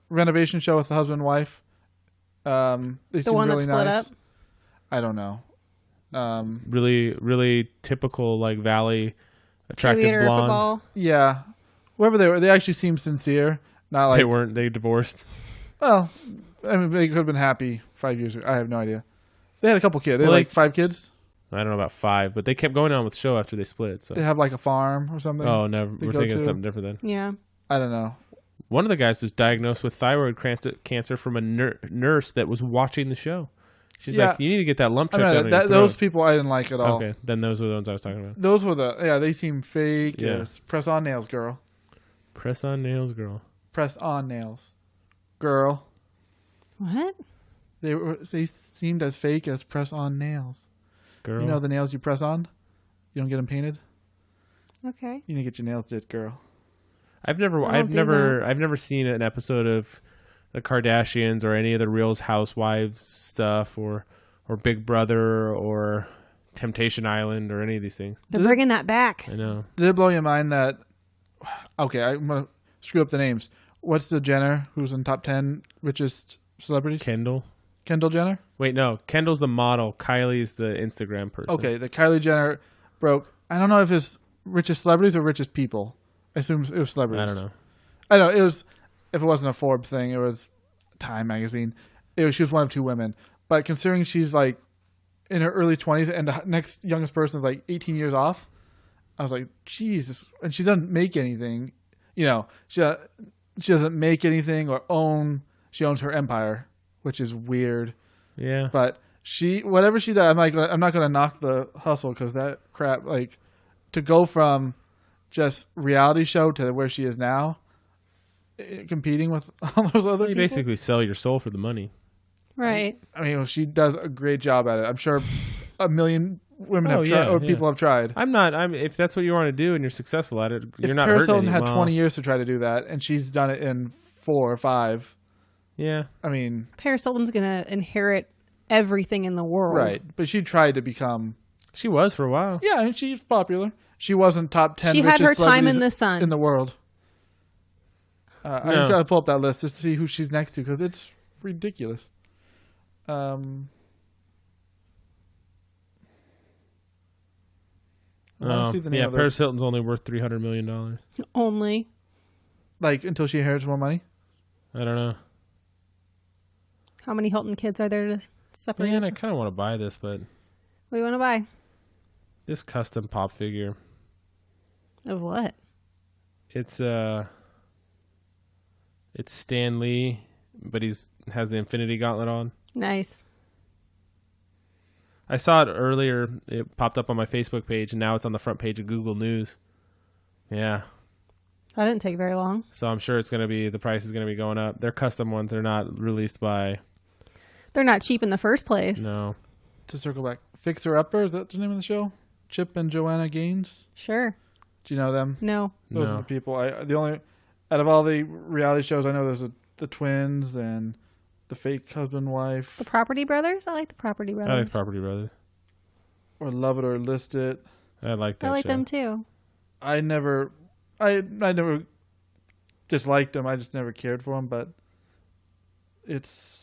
renovation show with the husband and wife. They seem one that really split nice. up? I don't know. Really, really typical like Valley attractive Cheerleader, blonde. football. Yeah, whoever they were, they actually seem sincere. Not like They weren't. They divorced. well, I mean, they could have been happy 5 years ago. I have no idea. They had a couple kids. They had Well, like 5 kids. I don't know about 5, but they kept going on with the show after they split. So. They have like a farm or something. Oh, never. they We're go thinking of to. something different then. Yeah. I don't know. One of the guys was diagnosed with thyroid cancer from a nurse that was watching the show. She's Yeah. like, "You need to get that lump I checked mean, out of your those throat." people I didn't like at all. Okay, then those were the ones I was talking about. Those were they seem fake. Yeah. as press on nails, girl. Press on nails, girl. Press on nails, girl. What? They seemed as fake as press on nails. Girl. You know the nails you press on? You don't get them painted? Okay. You need to get your nails did, girl. I've never seen an episode of the Kardashians or any of the Real Housewives stuff or Big Brother or Temptation Island or any of these things. They're bringing that back. I know. Did it blow your mind that? Okay, I'm gonna screw up the names. What's the Jenner who's in top 10 richest celebrities? Kendall Jenner. Wait, no. Kendall's the model. Kylie's the Instagram person. Okay, the Kylie Jenner broke. I don't know if it's richest celebrities or richest people. I assume it was celebrities. I don't know. I know it was. If it wasn't a Forbes thing, it was Time magazine. She was one of 2 women. But considering she's like in her early 20s and the next youngest person is like 18 years off, I was like, Jesus. And she doesn't make anything. You know, she doesn't make anything or own. She owns her empire, which is weird. Yeah. But whatever she does, I'm not going to knock the hustle because that crap, like, to go from just reality show to where she is now, competing with all those other You people. basically sell your soul for the money. Right. I mean, she does a great job at it. I'm sure a million women have tried, or people have tried. If that's what you want to do and you're successful at it, you're not Paris hurting Hilton had anyone. 20 years to try to do that, and she's done it in 4 or 5. Yeah. I mean, Paris Hilton's going to inherit everything in the world. right. But she tried to become... She was for a while. Yeah, and she's popular. She wasn't top 10 She had richest her time in celebrities the sun. in the world. I'm trying to pull up that list just to see who she's next to because it's ridiculous. I don't see the name of those. Paris Hilton's only worth $300 million. Only. Like, until she inherits more money? I don't know. How many Hilton kids are there to separate? Man, I kind of want to buy this, but What do you want to buy? this custom pop figure. Of what? It's Stan Lee, but has the Infinity Gauntlet on. Nice. I saw it earlier. It popped up on my Facebook page, and now it's on the front page of Google News. Yeah. That didn't take very long. So I'm sure the price is going to be going up. They're custom ones. They're not released by... They're not cheap in the first place. No. To circle back, Fixer Upper, is that the name of the show? Chip and Joanna Gaines? Sure. Do you know them? No. Those are the people. Out of all the reality shows, I know there's the twins and the fake husband wife. The Property Brothers? I like the Property Brothers. I like Property Brothers. Or Love It or List It. I like that I like show. them too. I never disliked them. I just never cared for them. But it's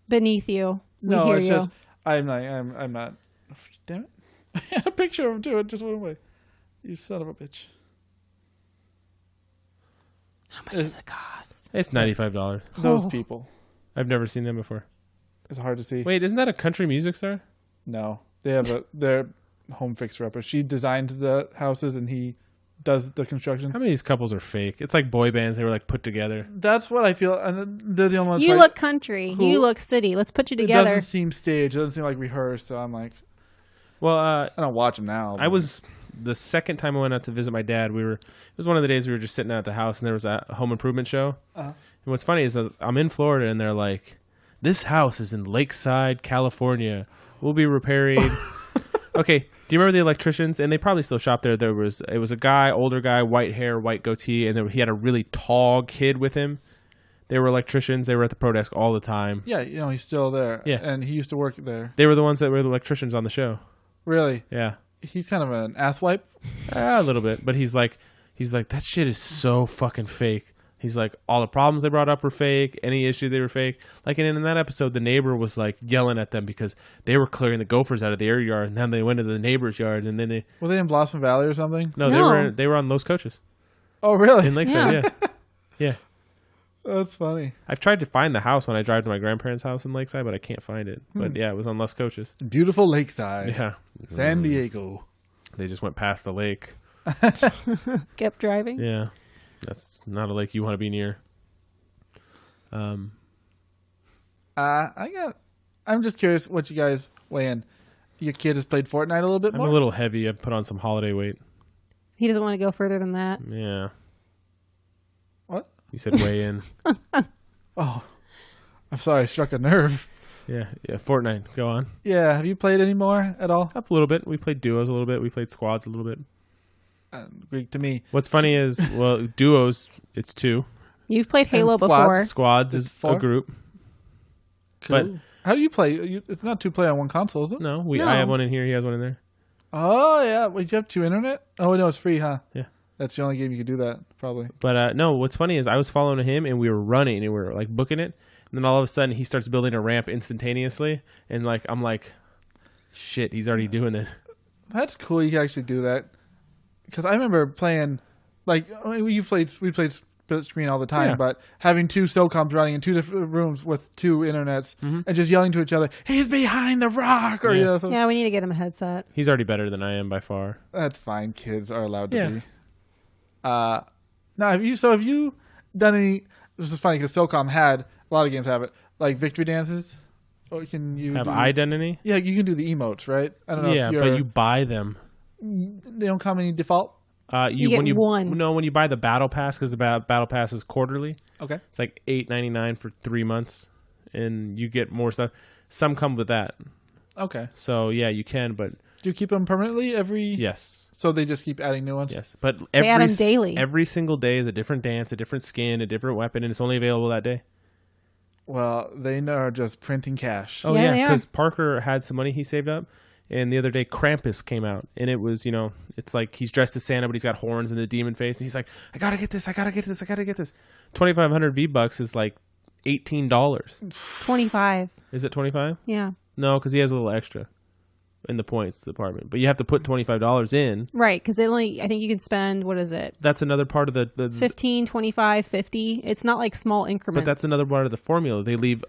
Beneath you. We no. hear It's you. just I'm not. Damn it! I had a picture of him too. It just went away. You son of a bitch. How much does it cost? It's $95. Those people. I've never seen them before. It's hard to see. Wait, isn't that a country music star? No, they have their home fixer upper. She designs the houses and he does the construction. How many of these couples are fake? It's like boy bands. They were like put together. That's what I feel. And they're the only ones. You like, look country. who- You look city. Let's put you It together. doesn't seem staged. It doesn't seem like rehearsed. So I'm like, Well, I don't watch them now. I was the second time I went out to visit my dad. It was one of the days we were just sitting out at the house, and there was a home improvement show. Uh-huh. And what's funny is I'm in Florida, and they're like, "This house is in Lakeside, California. We'll be repairing." Okay, do you remember the electricians? And they probably still shop there. It was a guy, older guy, white hair, white goatee, and he had a really tall kid with him. They were electricians. They were at the pro desk all the time. Yeah, he's still there. Yeah. And he used to work there. They were the ones that were the electricians on the show. Really? Yeah. He's kind of an asswipe. A little bit, but he's like, that shit is so fucking fake. He's like, all the problems they brought up were fake. Any issue, they were fake. Like, and in that episode, the neighbor was like yelling at them because they were clearing the gophers out of their yard, and then they went to the neighbor's yard, and then Were they in Blossom Valley or something? No. they were on Los Coaches Oh, really? in Lakeside. Yeah. Yeah. That's funny. I've tried to find the house when I drive to my grandparents' house in Lakeside, but I can't find it. But yeah, it was on Los Coaches. Beautiful Lakeside. Yeah, San Diego. They just went past the lake. Kept driving. Yeah, that's not a lake you want to be near. I'm just curious what you guys weigh in. Your kid has played Fortnite a little bit I'm more? a little heavy. I put on some holiday weight. He doesn't want to go further than that. Yeah. What? You said weigh in. Oh, I'm sorry. I struck a nerve. Yeah. Fortnite. Go on. Yeah. Have you played any more at all? Up a little bit. We played duos a little bit. We played squads a little bit. Greek to me. What's funny is, well, duos, it's 2. You've played Halo squad. before. Squads It's is 4? a group. Cool. But How do you play? It's not 2 play on one console, is it? no, No. I have one in here. He has one in there. Oh, yeah. Wait, you have 2 internet? Oh, no, it's free, huh? Yeah. That's the only game you could do that, probably. But no, what's funny is I was following him and we were running and we were like booking it. And then all of a sudden he starts building a ramp instantaneously. And like, I'm like, shit, he's already doing it. That's cool. You can actually do that. Because I remember playing, like, we played split screen all the time, Yeah. but having 2 SOCOMs running in 2 different rooms with 2 internets and just yelling to each other, "He's behind the rock!" Or Yeah. something. Yeah, we need to get him a headset. He's already better than I am by far. That's fine. Kids are allowed to Yeah. be. Now, have you done any? This is funny because SOCOM had a lot of games have it, like victory dances. Or can you Have I done any? Yeah, you can do the emotes, right? I don't know. Yeah, if but you buy them. they don't come in default. You get one. No, when you buy the battle pass, because the battle pass is quarterly. Okay. It's like $8.99 for 3 months, and you get more stuff. Some come with that, Okay. so yeah, you can. But Do you keep them permanently every? yes, So they just keep adding new ones. yes. But They add 'em daily. Every single day is a different dance, a different skin, a different weapon, and it's only available that day. Well, they are just printing cash. Oh Yeah, yeah, they are. because Parker had some money he saved up, and the other day Krampus came out, and it was, it's like he's dressed as Santa, but he's got horns and the demon face, and he's like, I gotta get this, I gotta get this, I gotta get this. 2,500 V-Bucks is like $18. 25. Is it 25? Yeah. No, because he has a little extra in the points department, but you have to put $25 in. Right, because I think you can spend, what is it? That's another part of the 15, 25, 50. It's not like small increments. but that's another part of the formula. They leave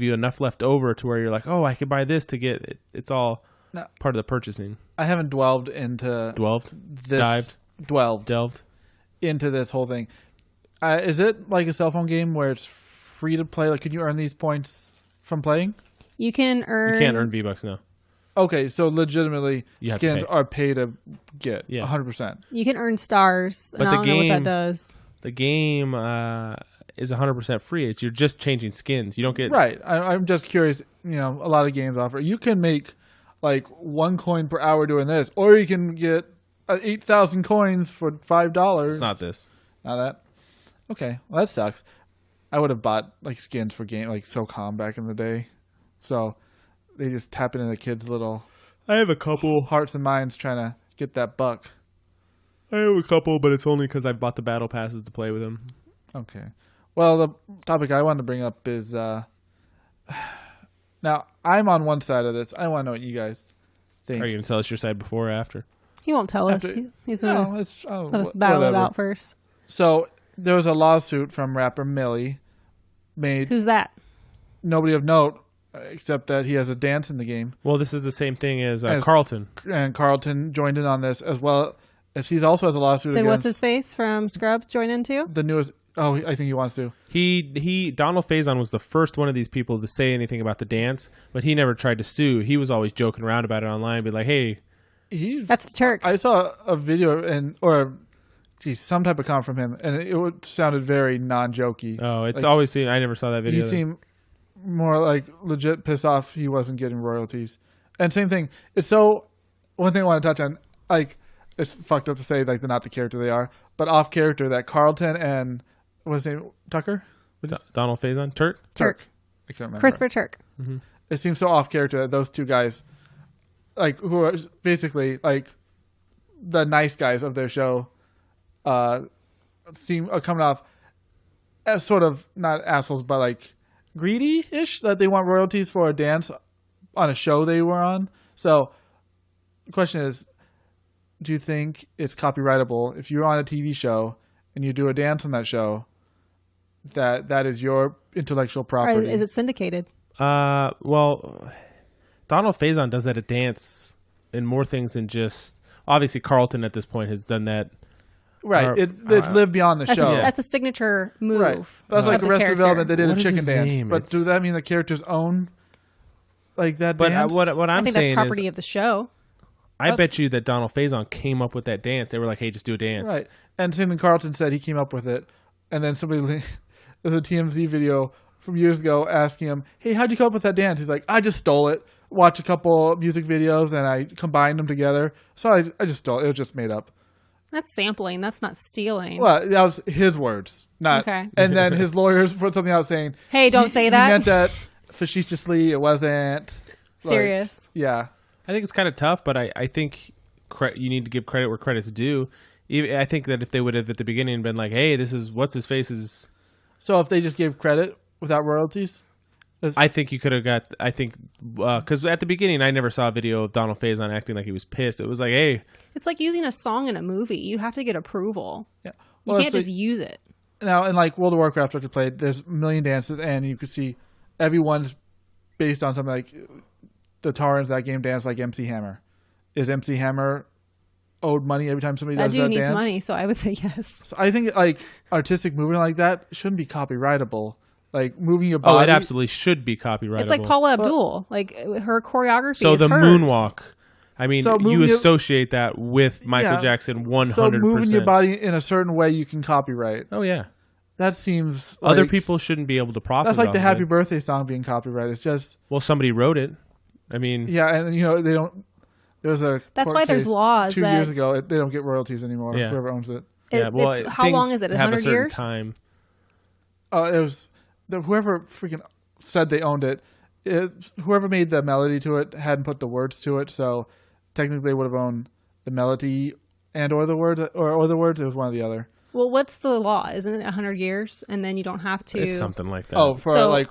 you enough left over to where you're like, oh, I could buy this to get it. It's all No. part of the purchasing. I haven't delved into Dived, delved. into this whole thing. Is it like a cell phone game where it's free to play? Like, can you earn these points from playing? You can earn. You can't earn V-Bucks now. Okay, so legitimately, You have to skins pay. are pay to get. Yeah. 100%. You can earn stars. But And I the don't know what that game- does. The game is 100% free. You're just changing skins. You don't get Right. I'm just curious. A lot of games offer. You can make like 1 coin per hour doing this, or you can get 8,000 coins for $5. It's not this. Not that. Okay. Well, that sucks. I would have bought like skins for game like SOCOM back in the day. So they just tap into the kids' little I have a couple. hearts and minds trying to get that buck. I have a couple, but it's only because I bought the battle passes to play with them. Okay. Well, the topic I wanted to bring up is now I'm on one side of this. I want to know what you guys think. Are you going to tell us your side before or after? He won't tell us. After- He's going to No, it's let us battle it whatever. out first. So there was a lawsuit from rapper Millie made Who's that? nobody of note except that he has a dance in the game. Well, this is the same thing as As- Carlton. And Carlton joined in on this as well as he also has a lawsuit Did against what's his face from Scrubs join in too? the newest. Oh, I think he wants to. Donald Faison was the first one of these people to say anything about the dance, but he never tried to sue. He was always joking around about it online, be like, hey, That's the Turk. I saw a video some type of comment from him, and it sounded very non-jokey. oh, it's Like, always seen. I never saw that video. He seemed more like legit pissed off he wasn't getting royalties. And same thing. It's so one thing I want to touch on, like it's fucked up to say like they're not the character they are, but off character that Carlton and what's his name Tucker? Donald Faison? Turk? Turk. I can't remember. Christopher Turk. It seems so off character that those two guys, like who are basically like the nice guys of their show, seem coming off as sort of not assholes but like greedy-ish, that they want royalties for a dance on a show they were on. So the question is, do you think it's copyrightable if you're on a TV show and you do a dance on that show, that is your intellectual Or property? is it syndicated? Well, Donald Faison does that at dance in more things than just. Obviously, Carlton at this point has done that. Right. It's lived beyond the That's, show. that's a signature move. Right. That's like of the Arrested character. Development. They did What a is chicken his dance. name? But It's- does that mean the characters own like that But dance? what I I'm think saying that's property is, of the show. I bet you that Donald Faison came up with that dance. They were like, hey, just do a dance. Right. And same thing Carlton said he came up with it. And then somebody, there's a TMZ video from years ago asking him, hey, how'd you come up with that dance? He's like, I just stole it. Watch a couple music videos and I combined them together. So I just stole it. It was just made up. That's sampling. That's not stealing. Well, that was his words, not. Okay. And then his lawyers put something out saying, Hey, don't say that. He meant that facetiously. It wasn't Serious. Yeah. I think it's kind of tough, but I think you need to give credit where credit's due. I think that if they would have at the beginning been like, hey, this is what's his face is. So if they just gave credit without royalties? I think you could have got, because at the beginning, I never saw a video of Donald Faison acting like he was pissed. It was like, hey. It's like using a song in a movie. You have to get approval. Yeah. Well, you can't just use it. Now, in like World of Warcraft, which I played, there's a million dances, and you could see everyone's based on something like the Taurans that game dance like MC Hammer. Is MC Hammer owed money every time somebody does that dance? That dude needs money, so I would say yes. So I think like artistic movement like that shouldn't be copyrightable. Like moving your body. Oh, it absolutely should be copyrightable. It's like Paula Abdul. Like her choreography so is the hers. moonwalk. I mean, So you associate that with Michael Jackson 100%. So moving your body in a certain way you can copyright. Oh, yeah. That seems like, other people shouldn't be able to profit. That's like the Happy it. Birthday song being copyrighted. It's just somebody wrote it. I mean, yeah, and they don't. There's a that's court why there's case laws 2 years ago. They don't get royalties anymore. Yeah. Whoever owns it. Yeah, well, how long is it? 100 years? Time. It was whoever freaking said they owned it. Whoever made the melody to it hadn't put the words to it, so technically they would have owned the melody and or the words or the words. It was one or the other. Well, what's the law? Isn't it 100 years, and then you don't have to? It's something like that. Oh, for like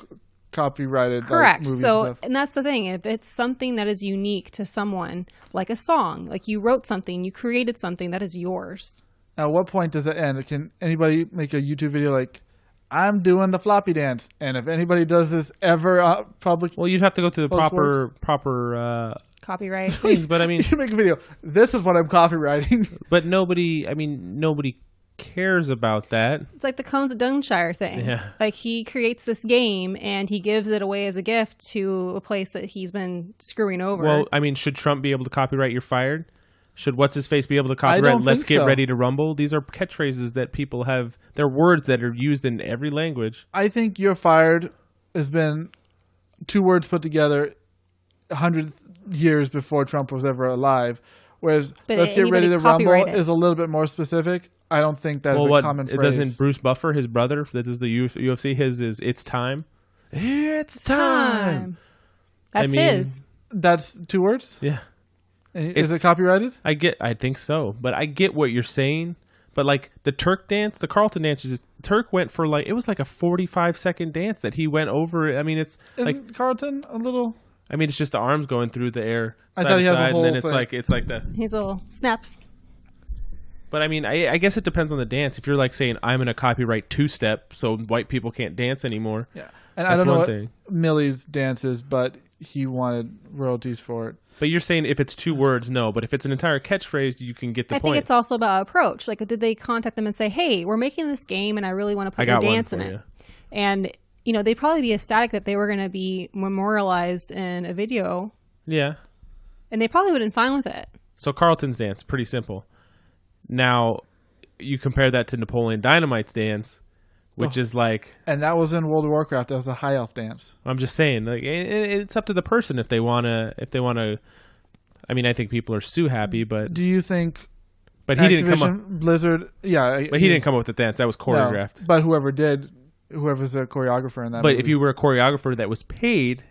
copyrighted. Correct. Like, movies so, and stuff. and that's the thing. If it's something that is unique to someone, like a song, like you wrote something, you created something that is yours. At what point does it end? Can anybody make a YouTube video like, I'm doing the floppy dance, and if anybody does this ever public, well, you'd have to go through the proper copyright things. But I mean, you make a video. This is what I'm copywriting. But nobody cares about that. It's like the Cones of Dunshire thing. Yeah. Like he creates this game and he gives it away as a gift to a place that he's been screwing over. Well, I mean, should Trump be able to copyright "You're fired"? Should what's his face be able to copyright "Let's get ready to rumble"? These are catchphrases that people have. They're words that are used in every language. I think "You're fired" has been 2 words put together 100 years before Trump was ever alive. Whereas "Let's get ready to rumble" is a little bit more specific. I don't think that's a common phrase. Doesn't Bruce Buffer, his brother, that is the UFC, his is "It's time." It's time. That's his. That's 2 words? Yeah. Is it copyrighted? I think so, but I get what you're saying. But like the Turk dance, the Carlton dance, Turk went for it was like a 45-second dance that he went over. I mean, it's Isn't Carlton a little. I mean, it's just the arms going through the air side thought to he has a side, whole and then thing. it's like the. He's little snaps. But I mean, I guess it depends on the dance. If you're like saying I'm going to copyright 2-step so white people can't dance anymore. Yeah, and I don't know what Millie's dance is, but he wanted royalties for it. But you're saying if it's 2 words, no. But if it's an entire catchphrase, you can get the point. I think it's also about approach. Like, did they contact them and say, "Hey, we're making this game, and I really want to put your dance in it"? And they'd probably be ecstatic that they were going to be memorialized in a video. Yeah, and they probably would have been fine with it. So Carlton's dance, pretty simple. Now, you compare that to Napoleon Dynamite's dance, which is like... And that was in World of Warcraft. That was a high elf dance. I'm just saying, like, it's up to the person if they want to... I mean, I think people are so happy, but... Do you think... But he didn't come up... Blizzard... Yeah. But he didn't come up with the dance. That was choreographed. No, but whoever's a choreographer in that movie. If you were a choreographer that was paid...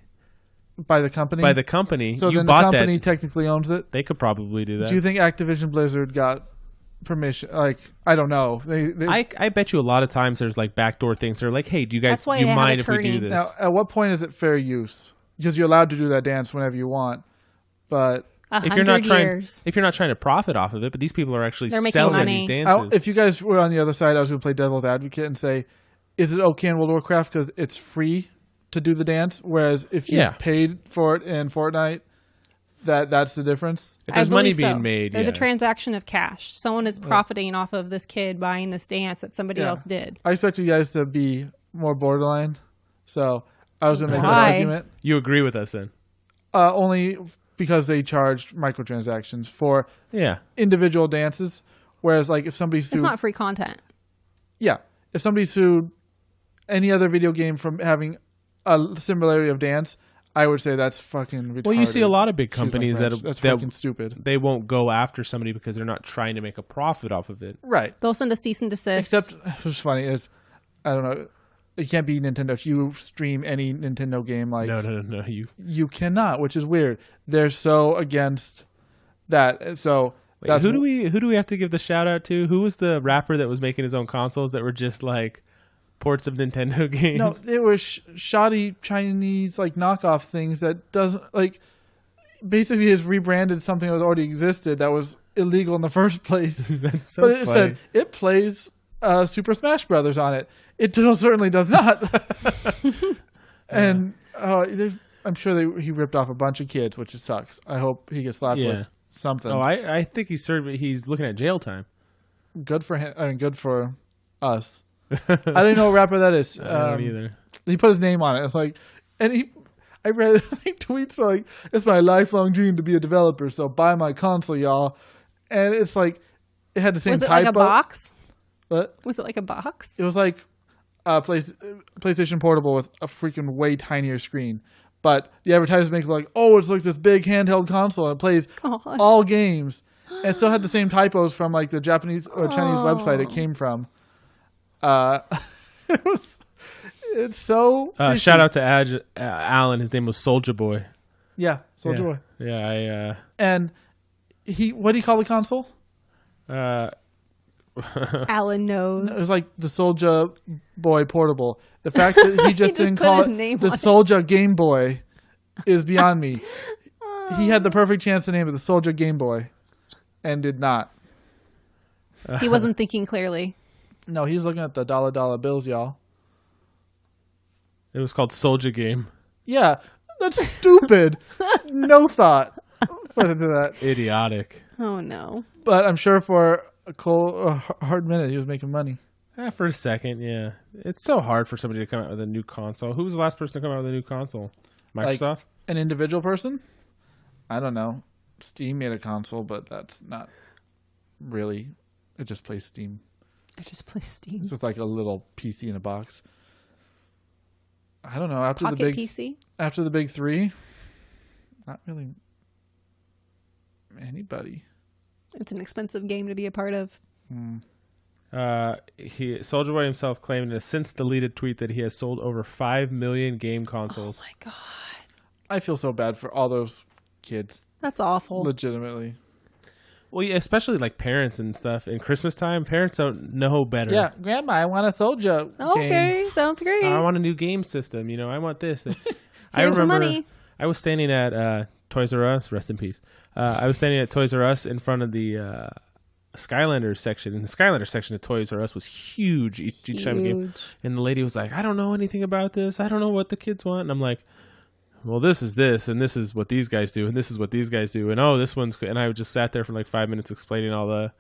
By the company? So you then bought the company that, technically owns it? They could probably do that. Do you think Activision Blizzard got permission? Like, I don't know. I bet you a lot of times there's like backdoor things. They're like, hey, do you mind if we do this? Now, at what point is it fair use? Because you're allowed to do that dance whenever you want, but if you're not trying to profit off of it, but these people are actually selling these dances. If you guys were on the other side, I was going to play devil's advocate and say, is it okay in World of Warcraft because it's free to do the dance, whereas if you paid for it in Fortnite, that's the difference? If there's money being made, there's a transaction of cash. Someone is profiting off of this kid buying this dance that somebody else did. I expect you guys to be more borderline, so I was going to make an argument. You agree with us then? Only because they charged microtransactions for individual dances, whereas like if somebody sued... It's not free content. Yeah. If somebody sued any other video game from having a similarity of dance, I would say that's fucking retarded. Well, you see a lot of big companies that's fucking stupid. They won't go after somebody because they're not trying to make a profit off of it. Right. They'll send a cease and desist. Except, what's funny is, I don't know, it can't be Nintendo. If you stream any Nintendo game, like no, you cannot, which is weird. They're so against that. So wait, who do we have to give the shout out to? Who was the rapper that was making his own consoles that were just like ports of Nintendo games? No, they were shoddy Chinese like knockoff things that doesn't like. Basically, has rebranded something that already existed that was illegal in the first place. That's so but it funny. said it plays Super Smash Brothers on it. It certainly does not. And I'm sure he ripped off a bunch of kids, which sucks. I hope he gets slapped with something. Oh, I think he's looking at jail time. Good for him. I mean, good for us. I don't even know what rapper that is. I don't either. He put his name on it. It's like, and I read tweets like, "It's my lifelong dream to be a developer, so buy my console, y'all." And it's like, it had the same typo. Was it like a box? What? Was it like a box? It was like PlayStation Portable with a freaking way tinier screen. But the advertisers make it like, oh, it's like this big handheld console and it plays all games. And it still had the same typos from like the Japanese or Chinese website it came from. It's so shout out to Alan. His name was Soulja Boy. Yeah, Soulja Boy. Yeah, and what do you call the console? Alan knows. It was like the Soulja Boy Portable. The fact that he just didn't call it the Soulja Game Boy is beyond me. He had the perfect chance to name it the Soulja Game Boy and did not. He wasn't thinking clearly. No, he's looking at the dollar bills, y'all. It was called Soulja Game. Yeah, that's stupid. No thought put into that. Idiotic. Oh, no. But I'm sure for a hard minute, he was making money. For a second, yeah. It's so hard for somebody to come out with a new console. Who was the last person to come out with a new console? Microsoft? Like an individual person? I don't know. Steam made a console, but that's not really. It just plays Steam. It just plays Steam. It's just like a little PC in a box. I don't know. After Pocket the big PC? After the big three, not really anybody. It's an expensive game to be a part of. Soulja Boy himself claimed in a since deleted tweet that he has sold over 5 million game consoles. Oh my god! I feel so bad for all those kids. That's awful. Legitimately. Well, yeah, especially like parents and stuff. In Christmas time, parents don't know better. Yeah, Grandma, I want a Soulja game. Okay, sounds great. I want a new game system. I want this. I Here's remember the money. I was standing at Toys R Us. Rest in peace. I was standing at Toys R Us in front of the Skylanders section. And the Skylanders section of Toys R Us was huge each time we came. And the lady was like, I don't know anything about this. I don't know what the kids want. And I'm like, well, this is this, and this is what these guys do, and this is what these guys do, and oh, this one's good. And I just sat there for like 5 minutes explaining all the.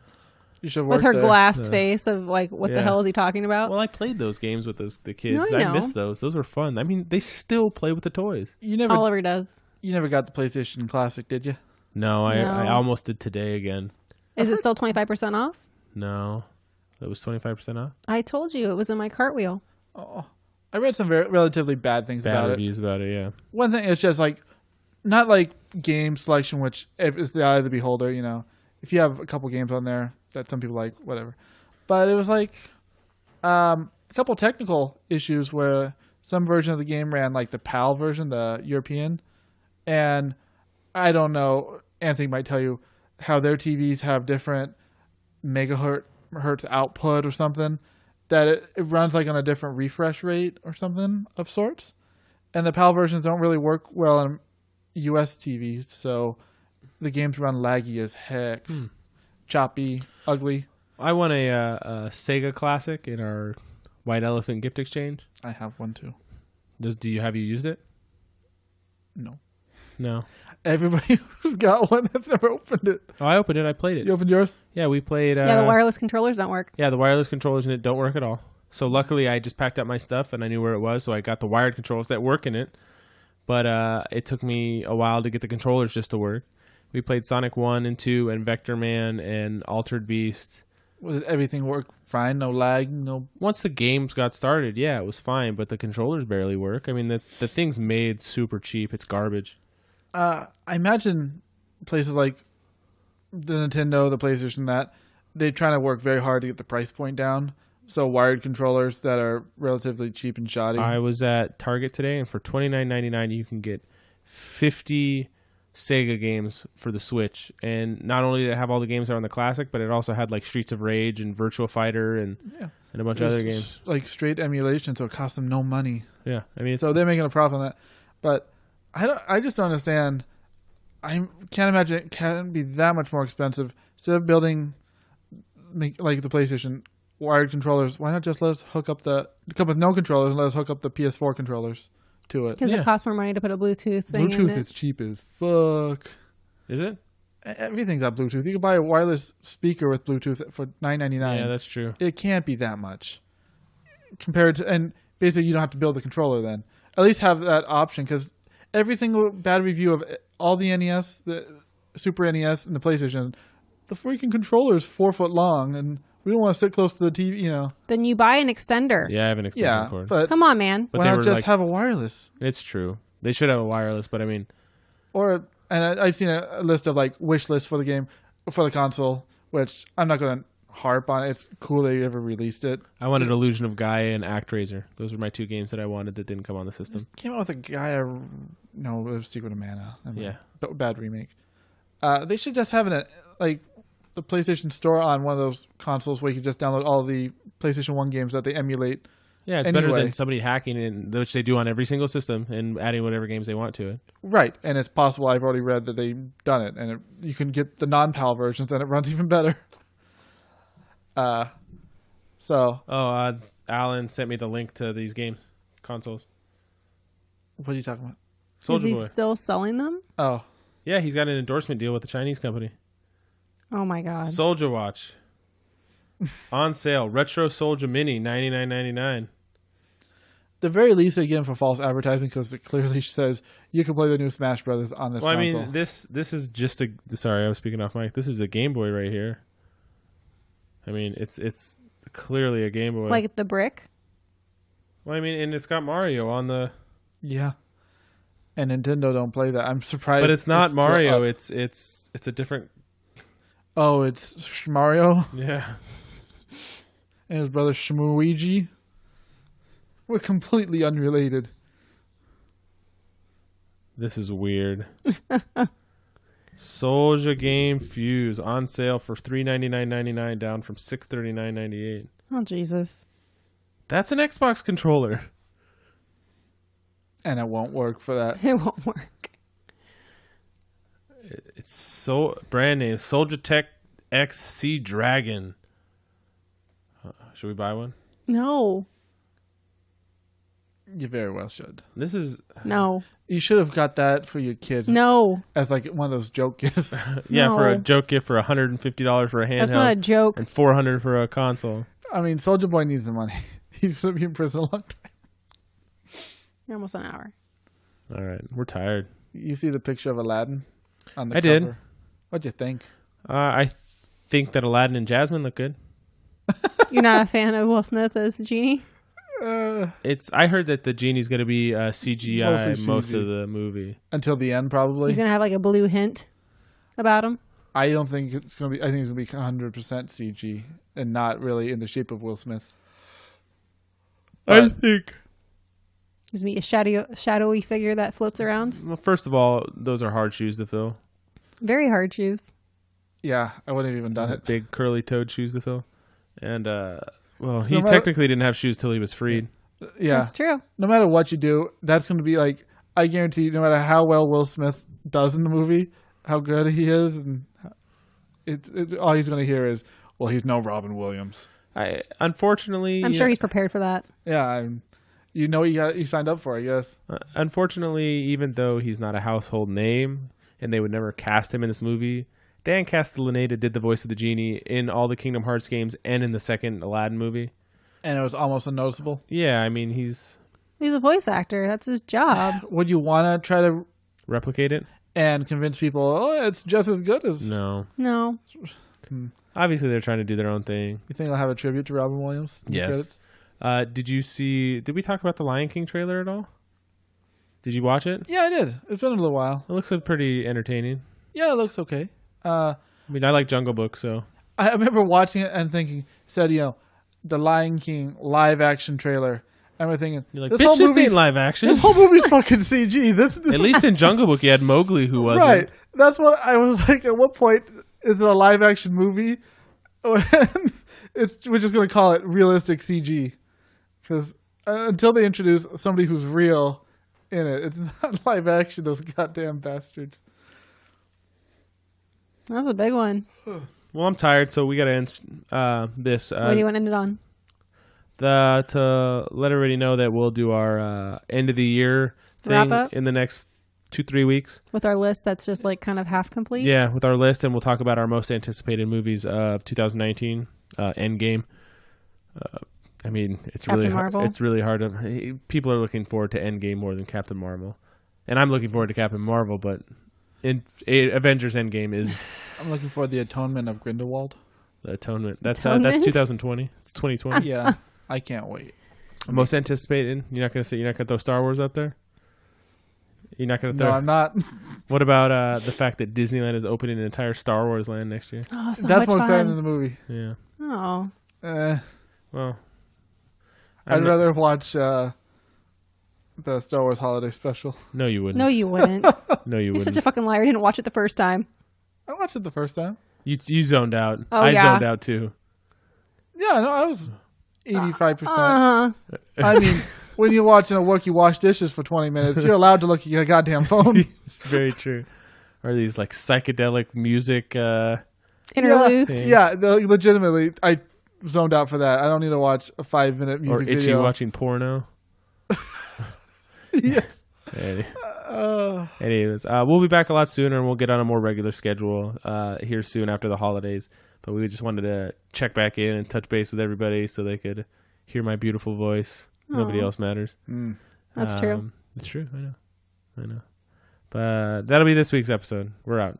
You should work with her glassed face of like, what the hell is he talking about? Well, I played those games with the kids. No, I missed those. Those were fun. I mean, they still play with the toys. Oliver does. You never got the PlayStation Classic, did you? No, I almost did today again. Is it still 25% off? No, it was 25% off. I told you it was in my cartwheel. Oh. I read some relatively bad things about it. Bad reviews about it, yeah. One thing, it's just like, not like game selection, which is the eye of the beholder, If you have a couple games on there that some people like, whatever. But it was like a couple technical issues where some version of the game ran like the PAL version, the European. And I don't know, Anthony might tell you how their TVs have different megahertz output or something. That it runs like on a different refresh rate or something of sorts. And the PAL versions don't really work well on US TVs, so the games run laggy as heck. Choppy, ugly. I won a Sega Classic in our White Elephant gift exchange. I have one too. Have you used it? No. Everybody who's got one has never opened it. Oh, I opened it. I played it. You opened yours? Yeah, we played. Yeah, the wireless controllers don't work. Yeah, the wireless controllers in it don't work at all. So luckily, I just packed up my stuff and I knew where it was, so I got the wired controls that work in it. But it took me a while to get the controllers just to work. We played Sonic 1 and 2 and Vector Man and Altered Beast. everything work fine? No lag? No. Once the games got started, yeah, it was fine, but the controllers barely work. I mean, the thing's made super cheap. It's garbage. I imagine places like the Nintendo, the PlayStation, that they're trying to work very hard to get the price point down. So wired controllers that are relatively cheap and shoddy. I was at Target today, and for $29.99, you can get 50 Sega games for the Switch. And not only did it have all the games that are on the Classic, but it also had like Streets of Rage and Virtua Fighter and a bunch of other games. Like straight emulation, so it cost them no money. Yeah, I mean, so they're making a profit on that. But I just don't understand. I can't imagine it can be that much more expensive. Instead of building like the PlayStation wired controllers, why not just let us hook up come with no controllers and let us hook up the PS4 controllers to it? Because it costs more money to put a Bluetooth thing in it. Bluetooth is cheap as fuck. Is it? Everything's got Bluetooth. You can buy a wireless speaker with Bluetooth for $9.99. Yeah, that's true. It can't be that much compared to, and basically you don't have to build the controller then. At least have that option, because every single bad review of all the NES, the Super NES, and the PlayStation, the freaking controller is 4 foot long, and we don't want to sit close to the TV, Then you buy an extender. Yeah, I have an extension cord. But come on, man. Why not just have a wireless? It's true. They should have a wireless, but I mean... And I've seen a list of like wish lists for the game, for the console, which I'm not going to harp on. It's cool they ever released it. I wanted Illusion of Gaia and ActRaiser. Those were my 2 games that I wanted that didn't come on the system. It came out with a Gaia... No, it was Secret of Mana. Bad remake. They should just have the PlayStation Store on one of those consoles where you can just download all the PlayStation 1 games that they emulate. Yeah, it's better than somebody hacking in, which they do on every single system, and adding whatever games they want to it. Right, and it's possible. I've already read that they've done it, and you can get the non-PAL versions, and it runs even better. Alan sent me the link to these games, consoles. What are you talking about? Soulja Boy. Is he still selling them? Oh. Yeah, he's got an endorsement deal with a Chinese company. Oh my God. Soulja Watch. On sale. Retro Soulja Mini, $99.99. The very least they get him for false advertising, because it clearly says you can play the new Smash Brothers on this console. I mean, this is just a... Sorry, I was speaking off mic. This is a Game Boy right here. I mean, it's clearly a Game Boy. Like the brick? Well, I mean, and it's got Mario on the... Yeah. And Nintendo don't play that. I'm surprised. But it's not Mario. It's a different... Oh, it's Mario? Yeah. And his brother Shmuigi. We're completely unrelated. This is weird. Soulja Game Fuse on sale for $399.99, down from $639.98. Oh, Jesus. That's an Xbox controller. And it won't work for that. It won't work. It's so brand name Soulja Tech XC Dragon. Should we buy one? No. You very well should. This is... No. You should have got that for your kid. No. As like one of those joke gifts. Yeah, No. for a joke gift for $150 for a handheld. That's not a joke. And $400 for a console. I mean, Soulja Boy needs the money. He's going to be in prison a long time. Almost an hour. All right. We're tired. You see the picture of Aladdin on the cover? did. What'd you think? I think that Aladdin and Jasmine look good. You're not a fan of Will Smith as the genie? I heard that the genie's going to be CGI most of the movie. Until the end, probably. He's going to have like a blue hint about him. I don't think it's going to be... I think it's going to be 100% CG and not really in the shape of Will Smith. I think... He's going to be a shadowy figure that floats around. Well, first of all, those are hard shoes to fill. Very hard shoes. Yeah, I wouldn't have even done it. Big curly-toed shoes to fill. And, he technically didn't have shoes till he was freed. Yeah. That's true. No matter what you do, that's going to be like... I guarantee you, no matter how well Will Smith does in the movie, how good he is, and all he's going to hear is, well, he's no Robin Williams. Unfortunately... I'm sure he's prepared for that. Yeah, you know what you signed up for, I guess. Unfortunately, even though he's not a household name, and they would never cast him in this movie, Dan Castellaneta did the voice of the genie in all the Kingdom Hearts games and in the second Aladdin movie. And it was almost unnoticeable? Yeah, I mean, he's a voice actor. That's his job. Would you want to try to... replicate it? And convince people, oh, it's just as good as... No. Obviously, they're trying to do their own thing. You think I'll have a tribute to Robin Williams? Yes. Did we talk about the Lion King trailer at all? Did you watch it? Yeah, I did. It's been a little while. It looks pretty entertaining. Yeah, it looks okay. I mean, I like Jungle Book, so. I remember watching it and thinking, the Lion King live action trailer. And we're thinking, you're like, bitch, this ain't live action. This whole movie's fucking CG. This At least in Jungle Book, you had Mowgli who wasn't. Right. That's what I was like. At what point is it a live action movie? We're just going to call it realistic CG. Because until they introduce somebody who's real in it, it's not live action, those goddamn bastards. That was a big one. Well, I'm tired, so we got to end this. What do you want to end it on? To let everybody know that we'll do our end of the year thing in the next 2-3 weeks. With our list that's just like kind of half complete? Yeah, with our list, and we'll talk about our most anticipated movies of 2019, Endgame. I mean, it's Captain really Marvel. It's really hard to. People are looking forward to Endgame more than Captain Marvel, and I'm looking forward to Captain Marvel. But Avengers Endgame is. I'm looking for the Atonement of Grindelwald. The Atonement. That's 2020. It's 2020. Yeah, I can't wait. Most anticipated. You're not gonna throw Star Wars up there. You're not gonna throw. No, I'm not. What about the fact that Disneyland is opening an entire Star Wars land next year? Oh, so that's much more exciting fun. than the movie. Yeah. Oh. Well. I'd rather watch the Star Wars Holiday Special. No, you wouldn't. No, you wouldn't. No, you You're wouldn't. such a fucking liar. You didn't watch it the first time. I watched it the first time. You zoned out. Oh, I yeah. zoned out too. Yeah, no, I was 85%. Uh-huh. I mean, when you're watching a Wookiee wash dishes for 20 minutes, you're allowed to look at your goddamn phone. It's very true. Or these like psychedelic music Interludes. Yeah, legitimately, I zoned out for that. I don't need to watch a 5-minute music or itchy video. watching porno. Yes. Anyways, we'll be back a lot sooner, and we'll get on a more regular schedule here soon after the holidays. But we just wanted to check back in and touch base with everybody so they could hear my beautiful voice. Aww. Nobody else matters. That's true. It's true. I know. But that'll be this week's episode. We're out.